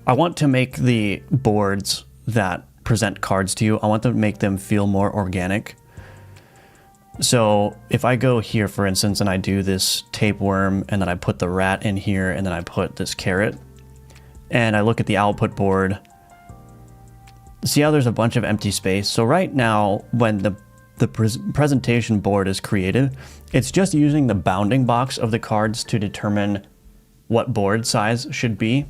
I want to make the boards that present cards to you, I want to make them feel more organic. So if I go here, for instance, and I do this tapeworm, and then I put the rat in here, and then I put this carrot, and I look at the output board, see how there's a bunch of empty space? So right now, when the presentation board is created, it's just using the bounding box of the cards to determine what board size should be.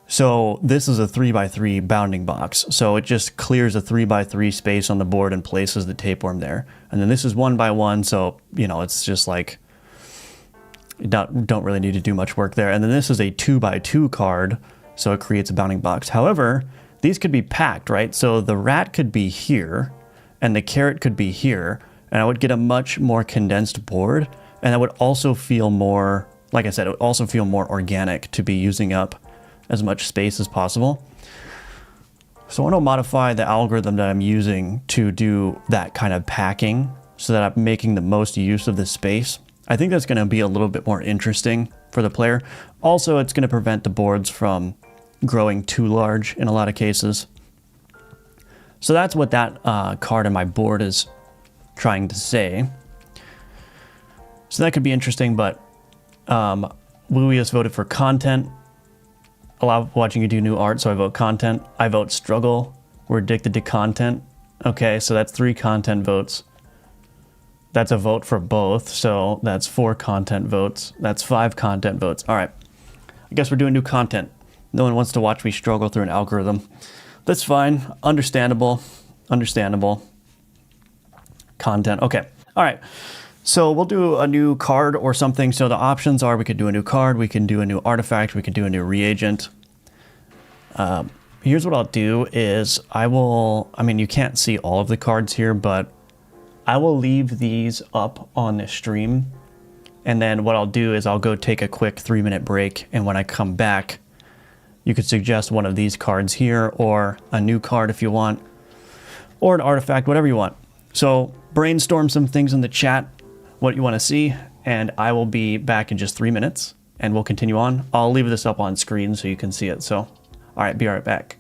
So this is a 3x3 bounding box. So it just clears a 3x3 space on the board and places the tapeworm there. And then this is 1x1. So, you know, it's just like, don't really need to do much work there. And then this is a 2x2 card. So it creates a bounding box. However, these could be packed, right? So the rat could be here and the carrot could be here. And I would get a much more condensed board. And that would also feel more, like I said, it would also feel more organic to be using up as much space as possible. So I want to modify the algorithm that I'm using to do that kind of packing so that I'm making the most use of this space. I think that's going to be a little bit more interesting for the player. Also, it's going to prevent the boards from growing too large in a lot of cases. So that's what that card in my board is trying to say. So that could be interesting, but Louis voted for content. Allow watching you do new art, so I vote content. I vote struggle. We're addicted to content. Okay, so that's 3 content votes. That's a vote for both, so that's 4 content votes. That's 5 content votes. All right, I guess we're doing new content. No one wants to watch me struggle through an algorithm. That's fine, understandable, understandable. Content, okay, all right. So we'll do a new card or something. So the options are, we could do a new card, we can do a new artifact, we can do a new reagent. Here's what I'll do is I mean, you can't see all of the cards here, but I will leave these up on the stream. And then what I'll do is I'll go take a quick 3-minute break. And when I come back, you could suggest one of these cards here or a new card if you want, or an artifact, whatever you want. So brainstorm some things in the chat, what you want to see, and I will be back in just 3 minutes and we'll continue on. I'll leave this up on screen so you can see it. So, all right, be right back.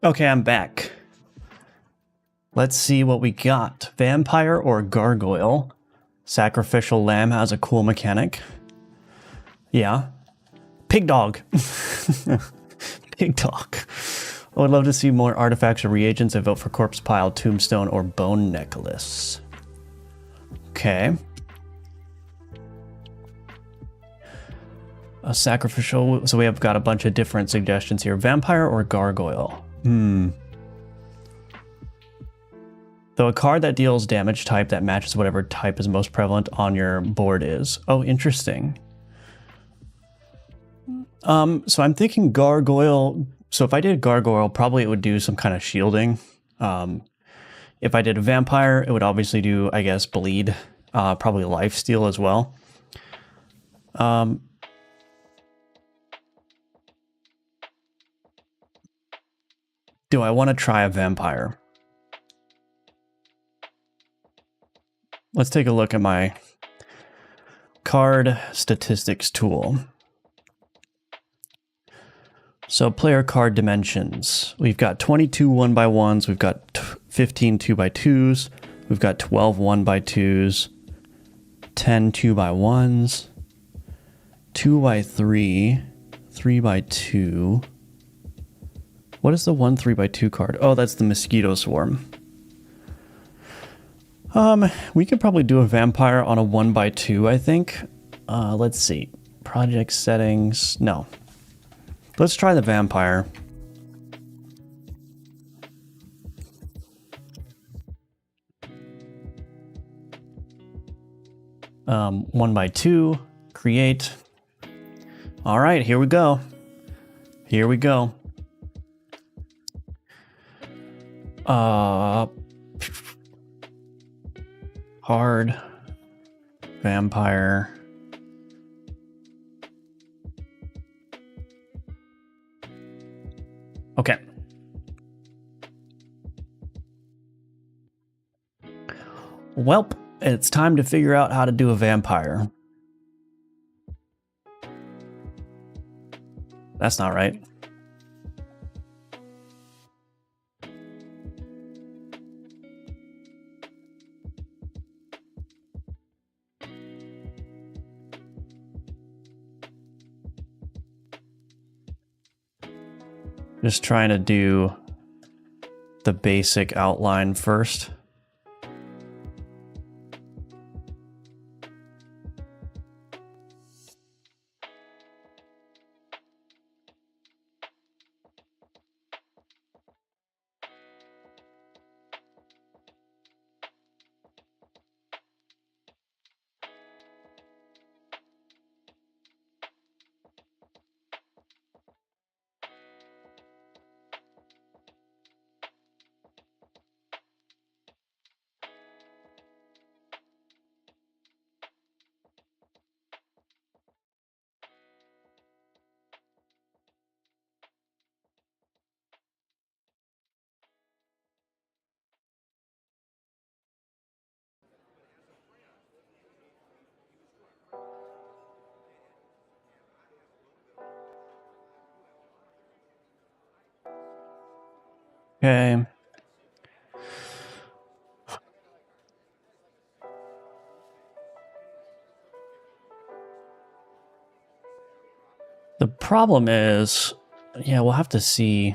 Okay, I'm back. Let's see what we got. Vampire or gargoyle? Sacrificial lamb has a cool mechanic. Yeah. Pig dog. Pig dog. I would love to see more artifacts or reagents. I vote for corpse pile, tombstone, or bone necklace. Okay. A sacrificial. So we have got a bunch of different suggestions here. Vampire or gargoyle? Though a card that deals damage type that matches whatever type is most prevalent on your board is. Oh, interesting. So I'm thinking gargoyle. So if I did gargoyle, probably it would do some kind of shielding. If I did a vampire, it would obviously do, I guess, bleed. Probably lifesteal as well. Do I want to try a vampire? Let's take a look at my card statistics tool. So player card dimensions. We've got 22 1x1s. We've got 15 2x2s. We've got 12 1x2s. 10 2x1s. 2x3. 3x2. What is the 1 3x2 card? Oh, that's the mosquito swarm. We could probably do a vampire on a 1x2, I think. Let's see. Project settings. No. Let's try the vampire. One by two. Create. All right, here we go. Here we go. Hard. Vampire. Okay. Welp, it's time to figure out how to do a vampire. That's not right. Just trying to do the basic outline first. Okay. The problem is, yeah, we'll have to see.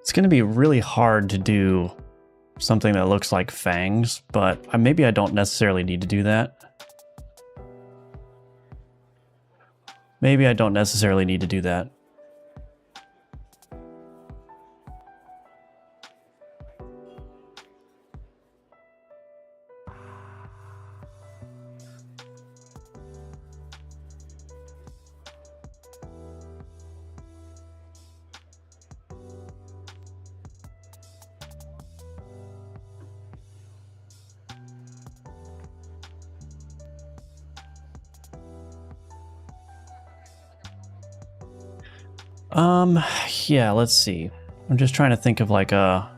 It's going to be really hard to do something that looks like fangs, but maybe I don't necessarily need to do that. Maybe I don't necessarily need to do that. Yeah, let's see. I'm just trying to think of like a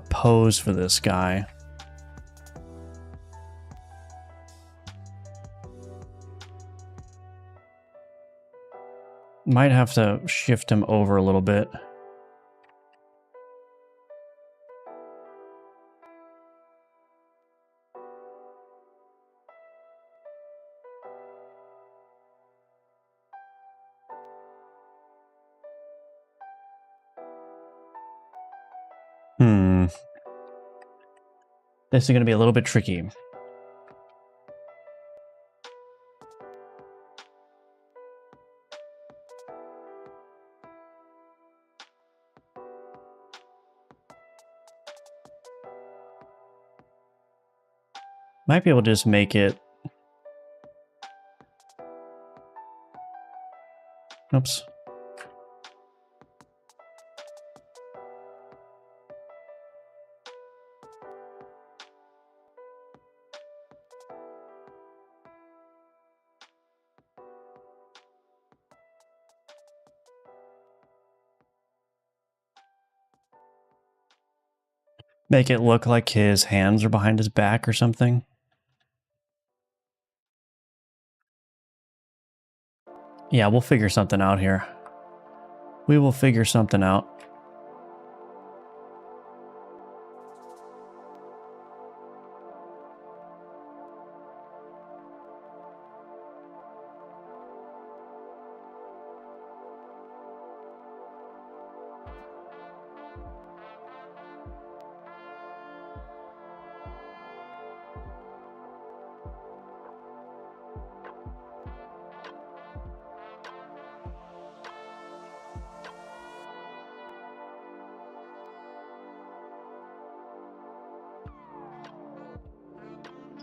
pose for this guy. Might have to shift him over a little bit. This is going to be a little bit tricky. Might be able to just make it... Oops. Make it look like his hands are behind his back or something. Yeah, we'll figure something out here. We will figure something out.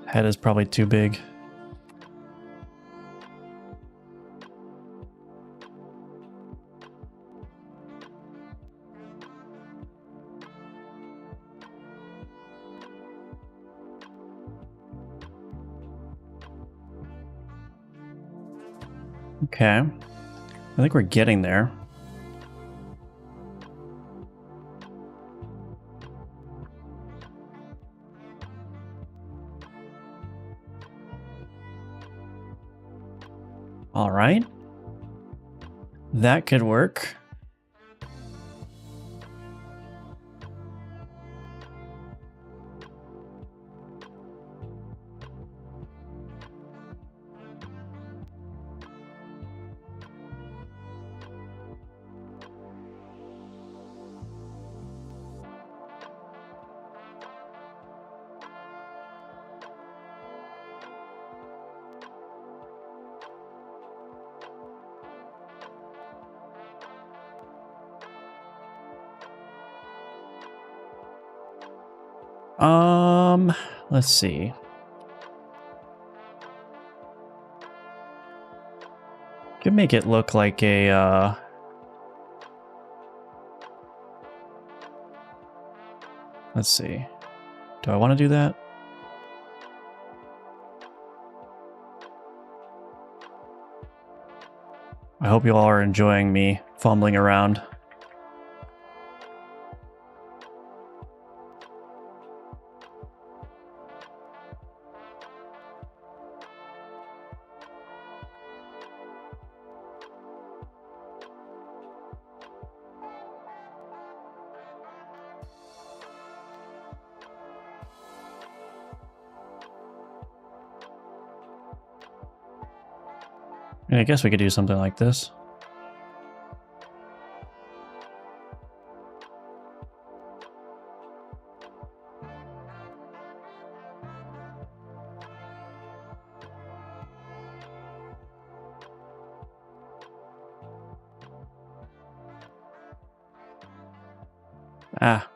Head is probably too big. Okay. I think we're getting there. All right. That could work. Let's see. Could make it look like a, let's see. Do I want to do that? I hope you all are enjoying me fumbling around. I guess we could do something like this. Ah.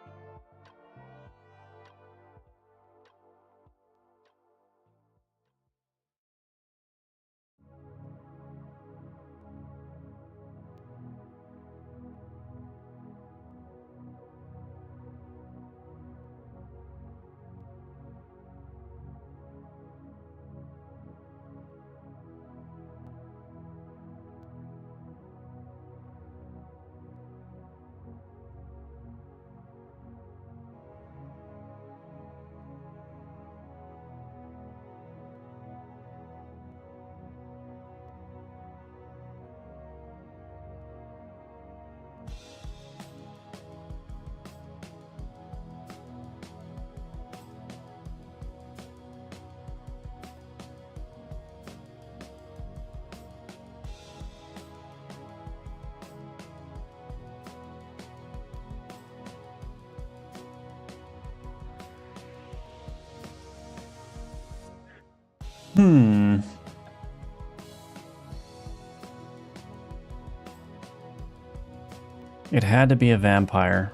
It had to be a vampire.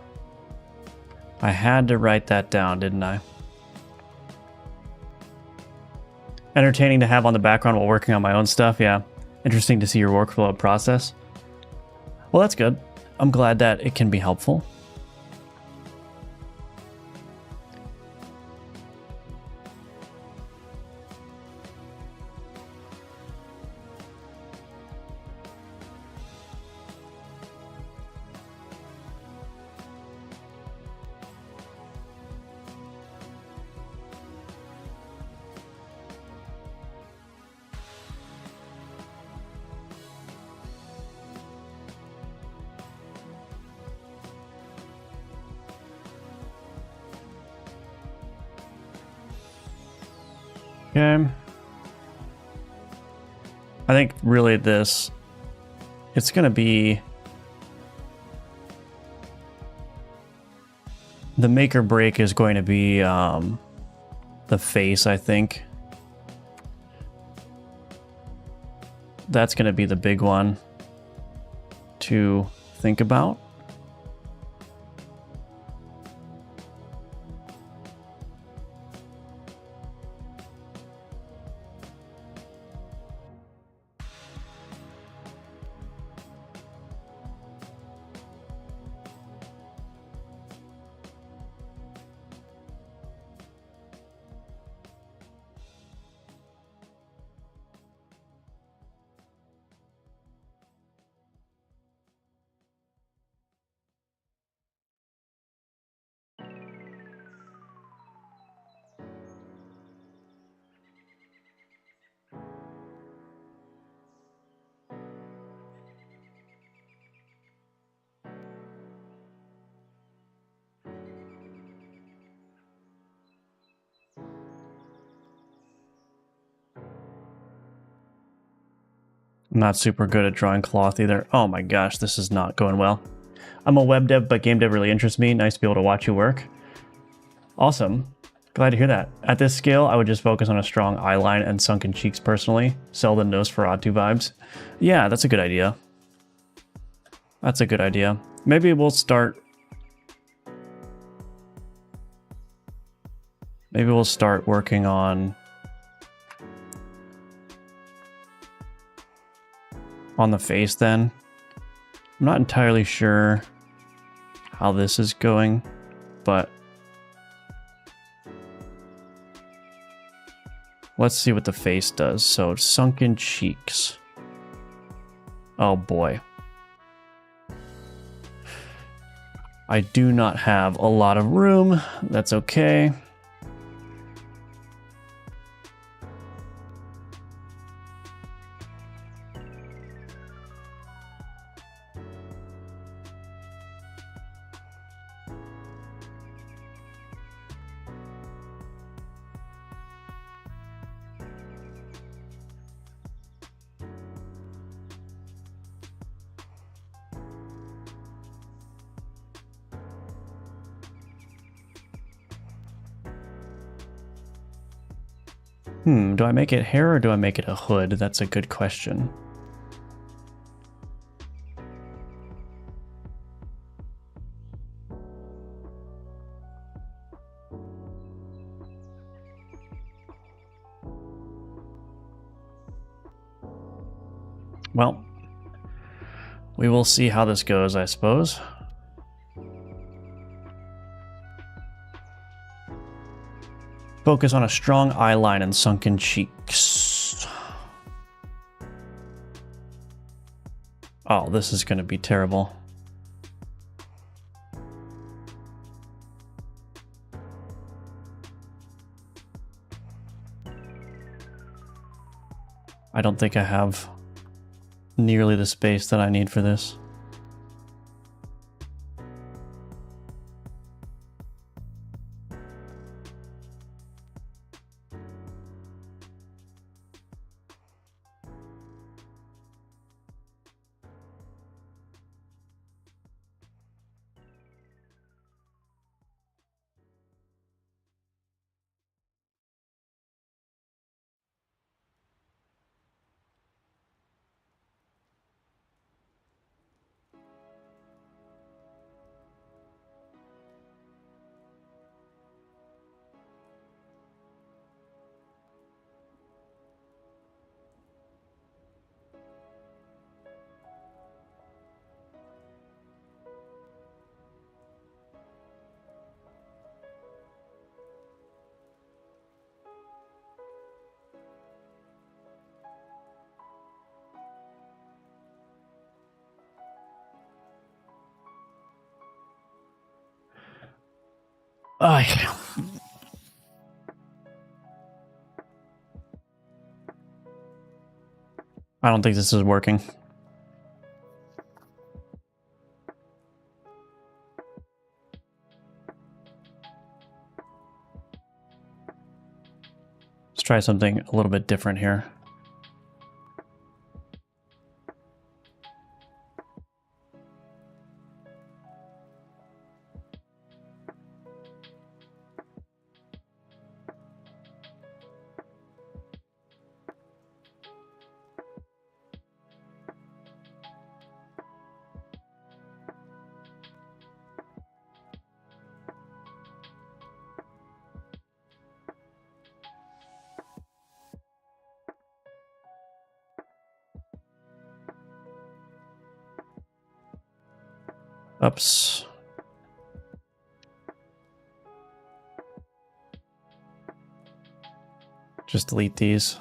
I had to write that down, didn't I? Entertaining to have on the background while working on my own stuff, yeah. Interesting to see your workflow process. Well, that's good. I'm glad that it can be helpful. Okay. I think really it's going to be the make or break is going to be the face, I think. That's going to be the big one to think about. I'm not super good at drawing cloth either. Oh my gosh, this is not going well. I'm a web dev, but game dev really interests me. Nice to be able to watch you work. Awesome. Glad to hear that. At this scale, I would just focus on a strong eye line and sunken cheeks personally. Sell the Nosferatu vibes. Yeah, that's a good idea. That's a good idea. Maybe we'll start working on the face then. I'm not entirely sure how this is going, but let's see what the face does. So sunken cheeks. Oh boy. I do not have a lot of room. That's okay. Do I make it hair or do I make it a hood? That's a good question. Well, we will see how this goes, I suppose. Focus on a strong eye line and sunken cheeks. Oh, this is going to be terrible. I don't think I have nearly the space that I need for this. I don't think this is working. Let's try something a little bit different here. Oops. Just delete these.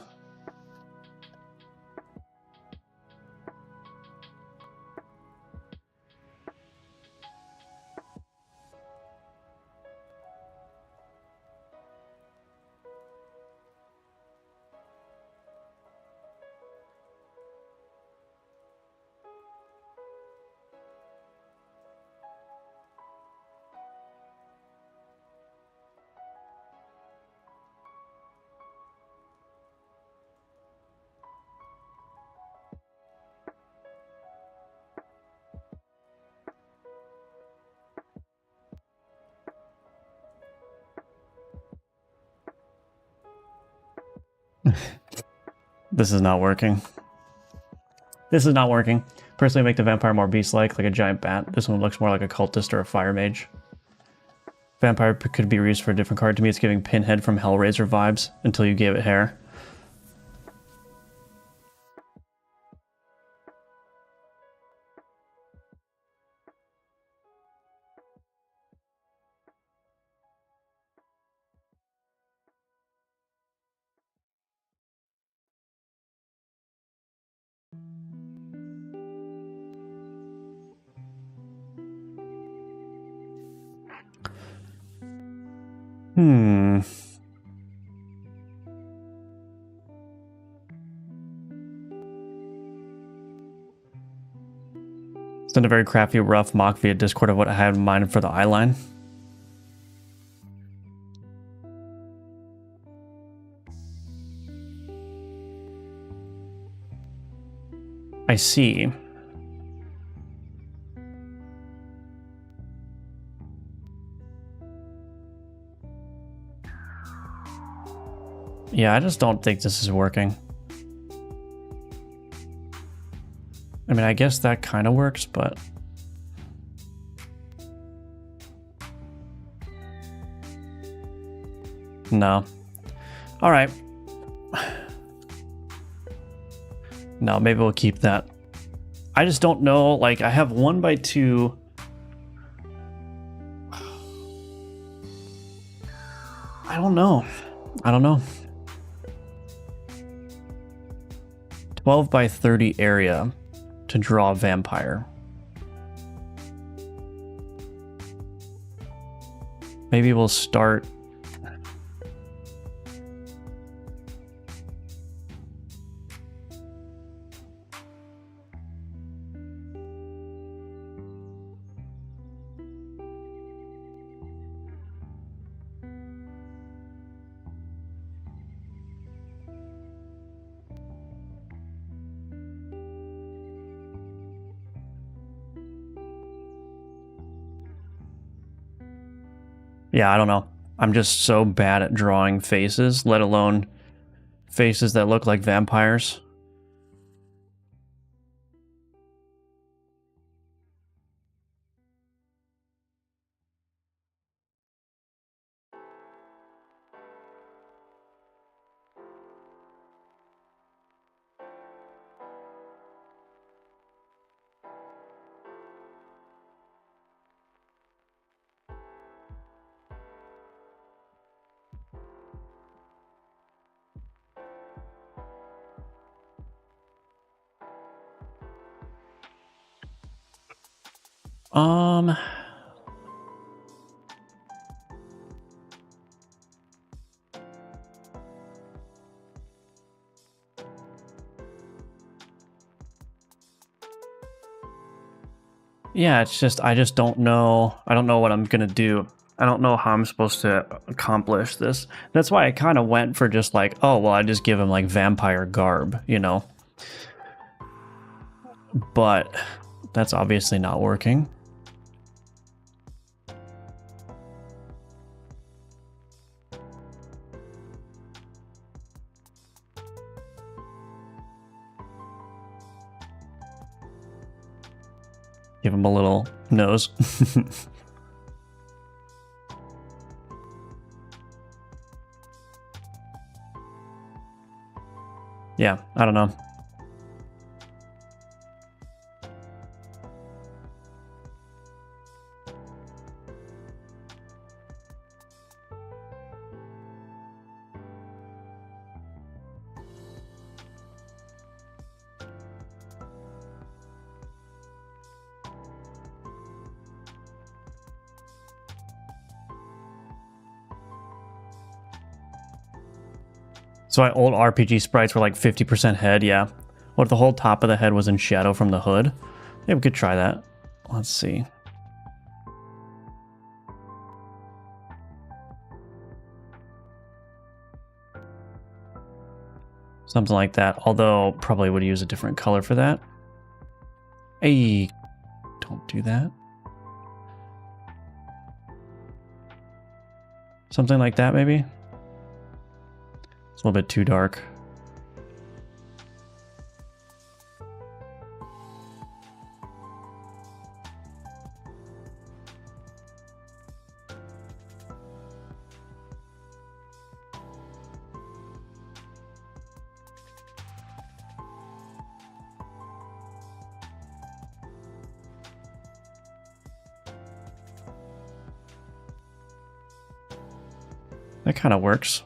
This is not working. This is not working. Personally, make the vampire more beast-like a giant bat. This one looks more like a cultist or a fire mage. Vampire could be used for a different card. To me, it's giving Pinhead from Hellraiser vibes until you gave it hair. Send a very crafty, rough mock via Discord of what I had in mind for the eyeline. I see. Yeah, I just don't think this is working. I mean, I guess that kind of works, but... No. All right. No, maybe we'll keep that. I just don't know. Like, I have 1x2. I don't know. I don't know. 12x30 area to draw a vampire. Maybe we'll start... Yeah, I don't know. I'm just so bad at drawing faces, let alone faces that look like vampires. Yeah, it's just, I just don't know. I don't know what I'm gonna do. I don't know how I'm supposed to accomplish this. That's why I kind of went for just like, oh, well, I just give him like vampire garb, you know? But that's obviously not working. Give him a little nose. Yeah, I don't know. So my old RPG sprites were like 50% head, yeah. What if the whole top of the head was in shadow from the hood? Yeah, we could try that. Let's see. Something like that, although probably would use a different color for that. Hey, don't do that. Something like that, maybe? It's a little bit too dark. That kind of works.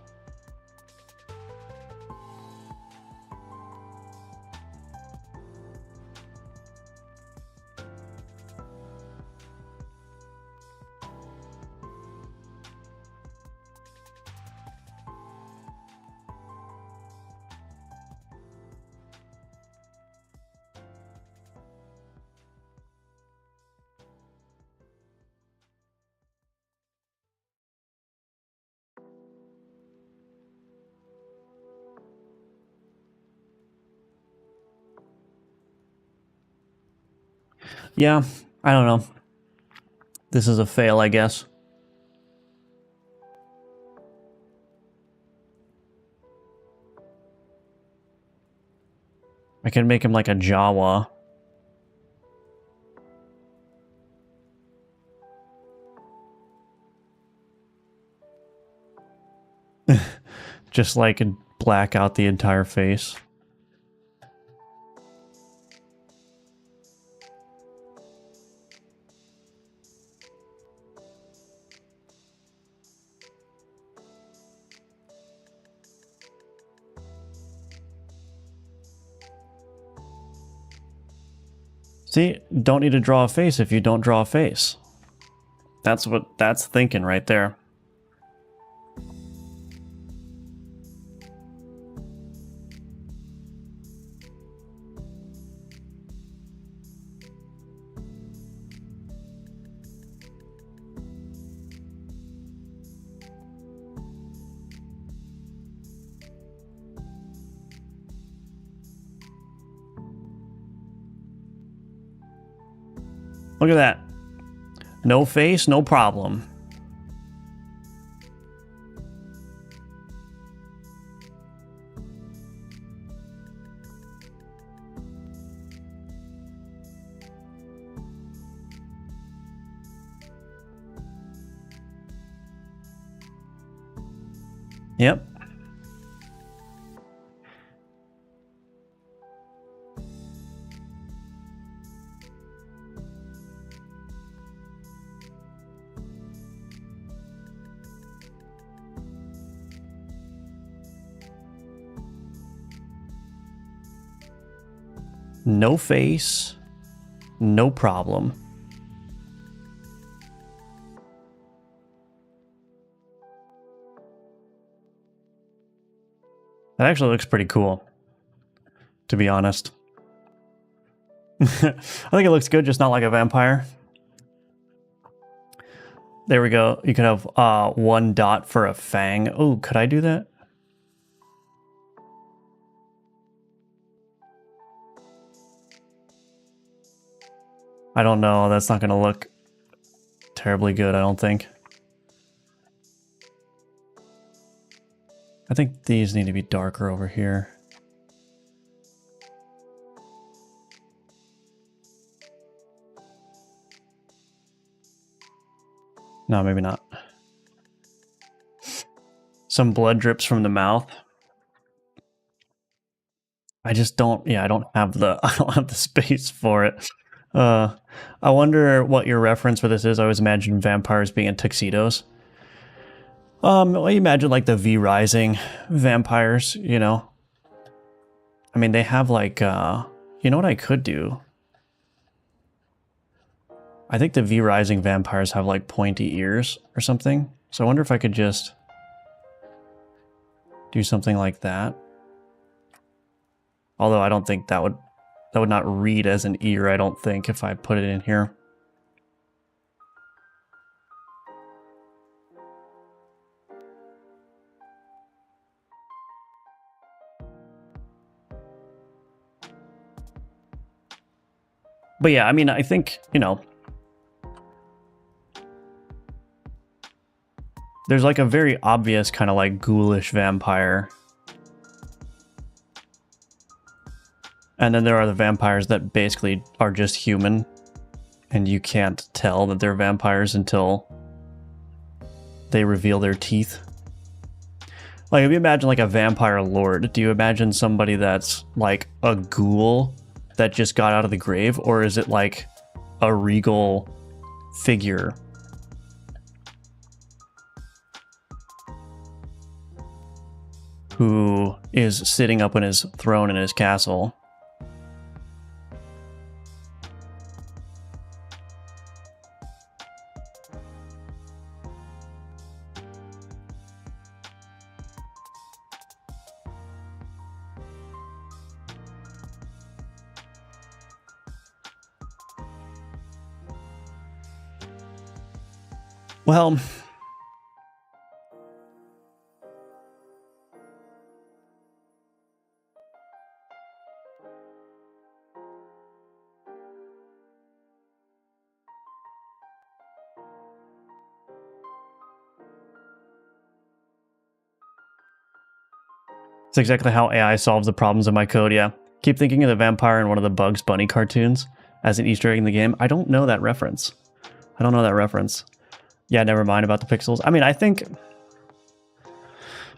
Yeah, I don't know. This is a fail, I guess. I can make him like a Jawa. Just like black out the entire face. See, don't need to draw a face if you don't draw a face. That's thinking right there. Look at that. No face, no problem. Yep. No face, no problem. That actually looks pretty cool, to be honest. I think it looks good, just not like a vampire. There we go. You could have 1 dot for a fang. Oh, could I do that? I don't know. That's not going to look terribly good, I don't think. I think these need to be darker over here. No, maybe not. Some blood drips from the mouth. I just don't, yeah, I don't have the space for it. I wonder what your reference for this is. I always imagine vampires being in tuxedos. Well, you imagine like the V Rising vampires, you know? I mean, they have like, you know what I could do? I think the V Rising vampires have like pointy ears or something. So I wonder if I could just do something like that. Although I don't think that would not read as an ear, I don't think, if I put it in here. But yeah, I mean, I think, you know, there's like a very obvious kind of like ghoulish vampire. And then there are the vampires that basically are just human. And you can't tell that they're vampires until they reveal their teeth. Like, if you imagine like a vampire lord, do you imagine somebody that's like a ghoul that just got out of the grave? Or is it like a regal figure? Who is sitting up on his throne in his castle? Well, it's exactly how AI solves the problems in my code, yeah. Keep thinking of the vampire in one of the Bugs Bunny cartoons as an Easter egg in the game. I don't know that reference. I don't know that reference. Yeah, never mind about the pixels. I mean, I think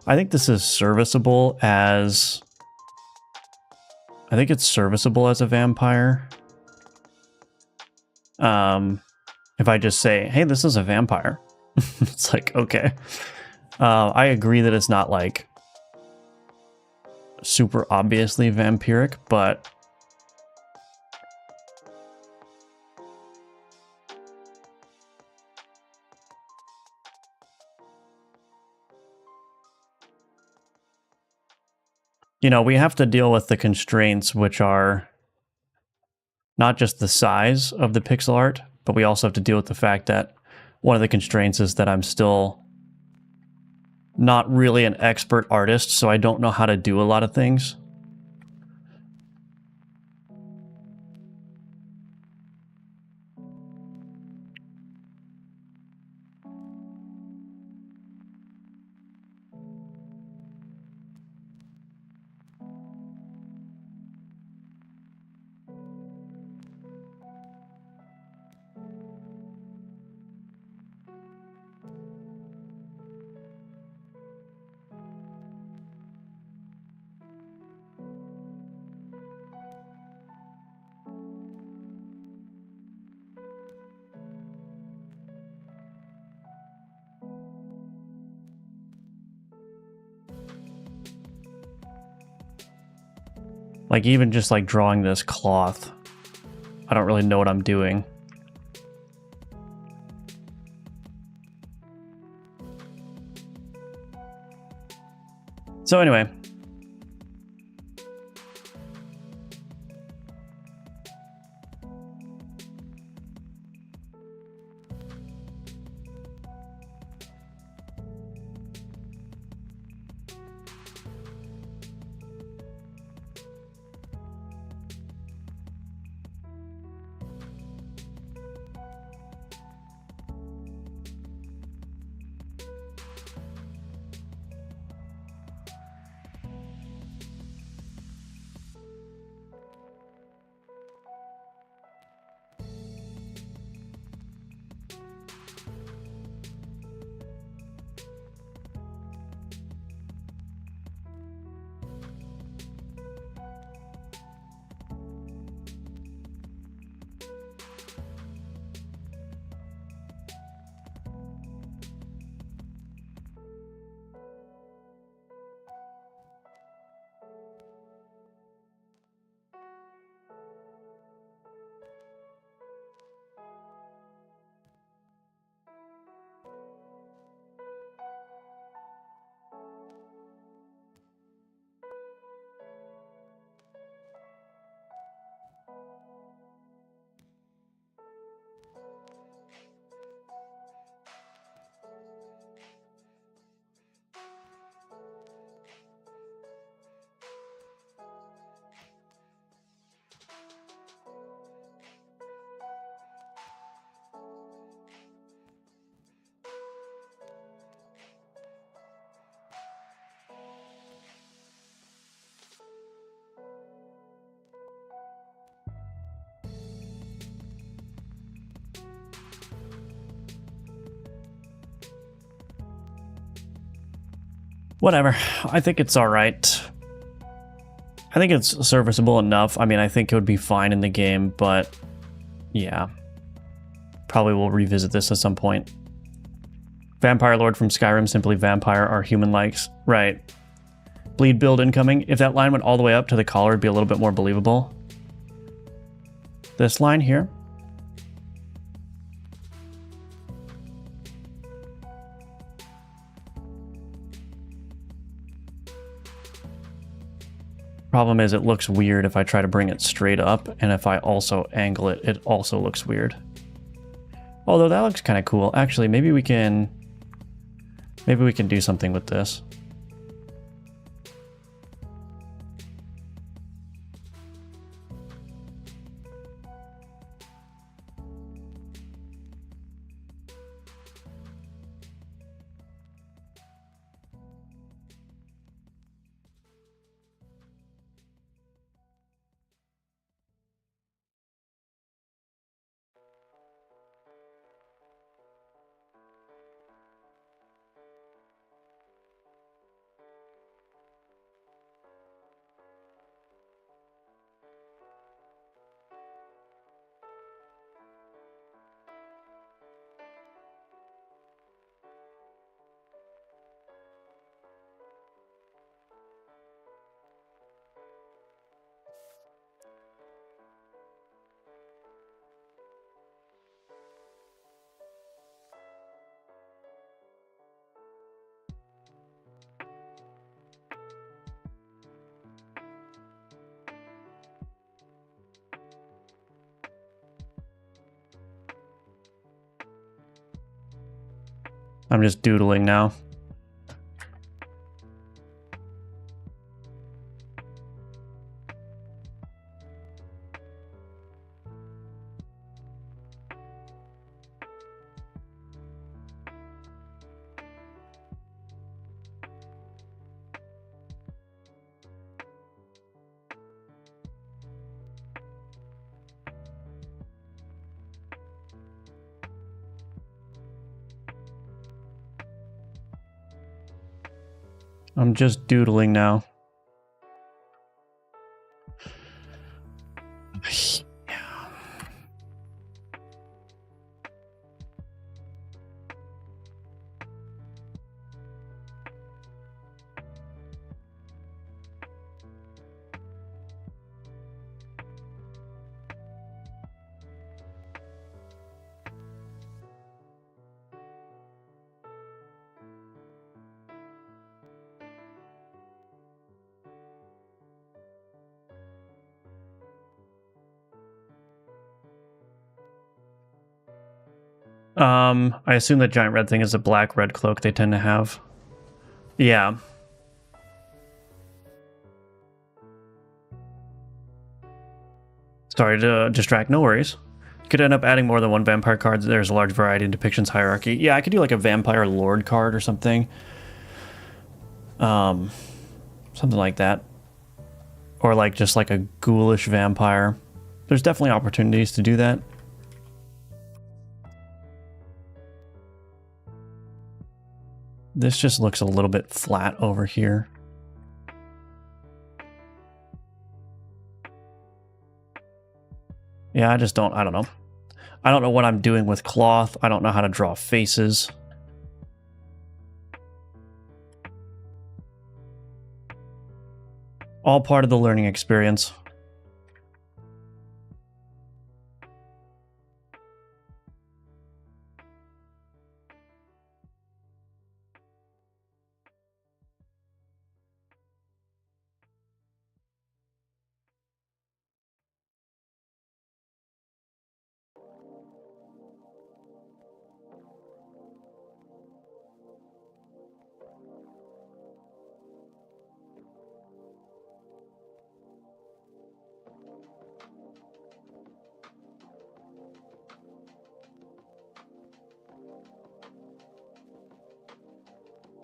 this is serviceable as... I think it's serviceable as a vampire. If I just say, hey, this is a vampire. It's like, okay. I agree that it's not like super obviously vampiric, but you know, we have to deal with the constraints, which are not just the size of the pixel art, but we also have to deal with the fact that one of the constraints is that I'm still not really an expert artist, so I don't know how to do a lot of things. Like, even just like drawing this cloth, I don't really know what I'm doing. So anyway, Whatever. I think it's all right. I think it's serviceable enough. I mean, I think it would be fine in the game, but yeah. Probably will revisit this at some point. Vampire Lord from Skyrim, simply vampire are human likes. Right. Bleed build incoming. If that line went all the way up to the collar, it'd be a little bit more believable. This line here. Problem is, it looks weird if I try to bring it straight up, and if I also angle it, it also looks weird. Although that looks kind of cool. Actually, maybe we can do something with this. I'm just doodling now. I'm just doodling now. I assume that giant red thing is a black red cloak they tend to have. Yeah. Sorry to distract, no worries. You could end up adding more than one vampire card. There's a large variety in depictions hierarchy. Yeah, I could do like a vampire lord card or something. Something like that. Or like just like a ghoulish vampire. There's definitely opportunities to do that. This just looks a little bit flat over here. Yeah, I don't know. I don't know what I'm doing with cloth. I don't know how to draw faces. All part of the learning experience.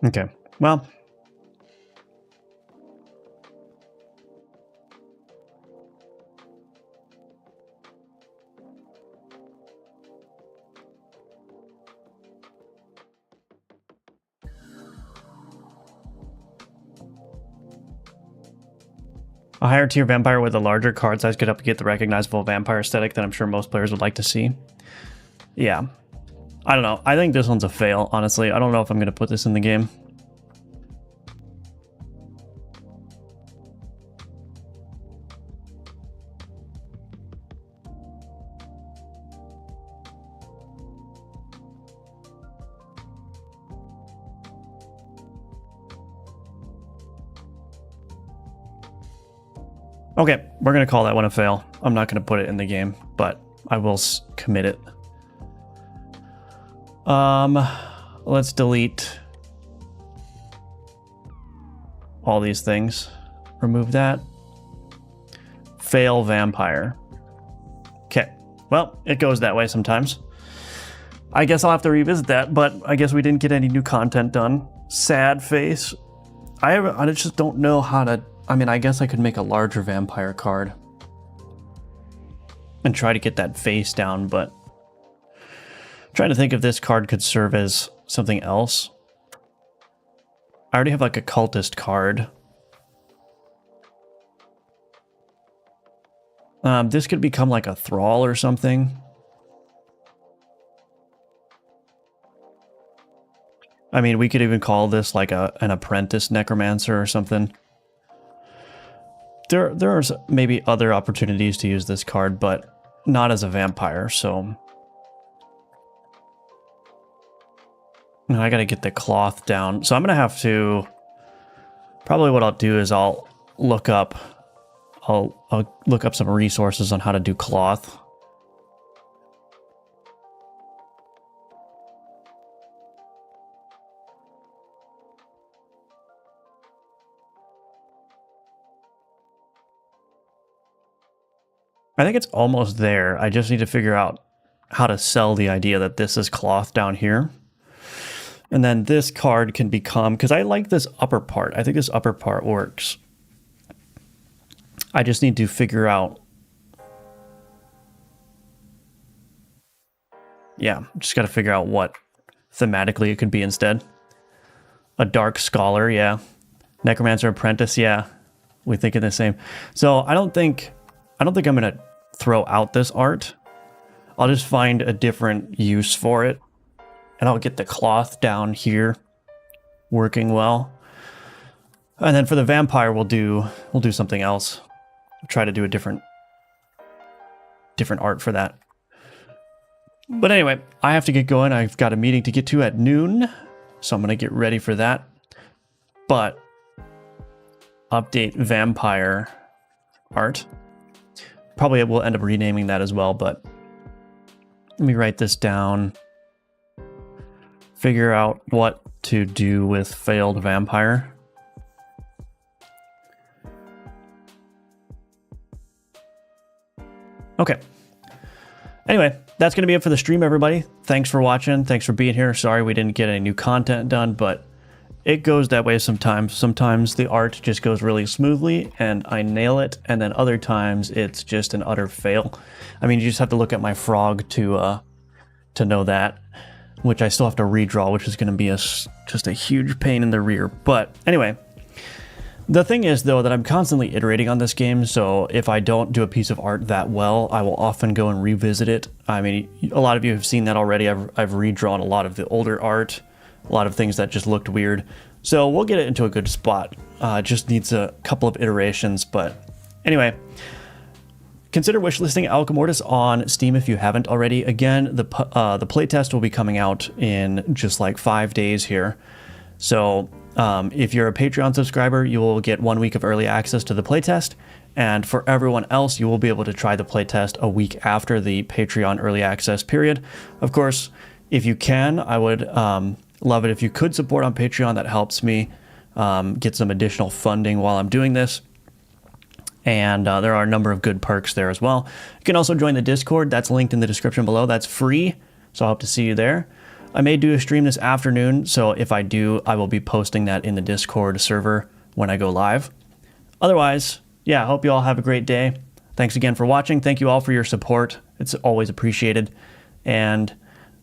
Okay, well. A higher tier vampire with a larger card size could help you get the recognizable vampire aesthetic that I'm sure most players would like to see. Yeah. I don't know. I think this one's a fail, honestly. I don't know if I'm going to put this in the game. Okay, we're going to call that one a fail. I'm not going to put it in the game, but I will commit it. Let's delete all these things. Remove that. Fail vampire. Okay, well, it goes that way sometimes. I guess I'll have to revisit that, but I guess we didn't get any new content done. Sad face. I just don't know how to... I mean, I guess I could make a larger vampire card and try to get that face down, but I'm trying to think if this card could serve as something else. I already have like a cultist card. This could become like a thrall or something. I mean, we could even call this like an apprentice necromancer or something. There are maybe other opportunities to use this card, but not as a vampire, so... I gotta get the cloth down. So I'm gonna have to... Probably what I'll do is I'll look up some resources on how to do cloth. I think it's almost there. I just need to figure out how to sell the idea that this is cloth down here. And then this card can become, because I like this upper part. I think this upper part works. I just need to figure out. Yeah, just got to figure out what thematically it could be instead. A dark scholar, yeah. Necromancer apprentice, yeah. We think of the same. So I don't think I'm gonna throw out this art. I'll just find a different use for it. And I'll get the cloth down here working well. And then for the vampire, we'll do something else. We'll try to do a different art for that. But anyway, I have to get going. I've got a meeting to get to at noon, so I'm gonna get ready for that. But update vampire art. Probably we'll end up renaming that as well, but let me write this down. Figure out what to do with failed vampire. Okay. Anyway, that's going to be it for the stream, everybody. Thanks for watching. Thanks for being here. Sorry we didn't get any new content done, but it goes that way sometimes. Sometimes the art just goes really smoothly and I nail it, and then other times it's just an utter fail. I mean, you just have to look at my frog to know that, which I still have to redraw, which is going to be just a huge pain in the rear. But anyway, the thing is, though, that I'm constantly iterating on this game, so if I don't do a piece of art that well, I will often go and revisit it. I mean, a lot of you have seen that already. I've redrawn a lot of the older art, a lot of things that just looked weird. So we'll get it into a good spot. Just needs a couple of iterations, but anyway, consider wishlisting Alchemortis on Steam if you haven't already. Again, the playtest will be coming out in just like 5 days here. So if you're a Patreon subscriber, you will get 1 week of early access to the playtest. And for everyone else, you will be able to try the playtest a week after the Patreon early access period. Of course, if you can, I would love it if you could support on Patreon. That helps me get some additional funding while I'm doing this. And there are a number of good perks there as well. You can also join the Discord. That's linked in the description below. That's free, so I hope to see you there. I may do a stream this afternoon, so if I do, I will be posting that in the Discord server when I go live. Otherwise, yeah, I hope you all have a great day. Thanks again for watching. Thank you all for your support. It's always appreciated. And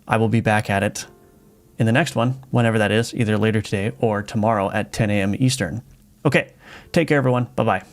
I will be back at it in the next one, whenever that is, either later today or tomorrow at 10 a.m. Eastern. Okay, take care, everyone. Bye-bye.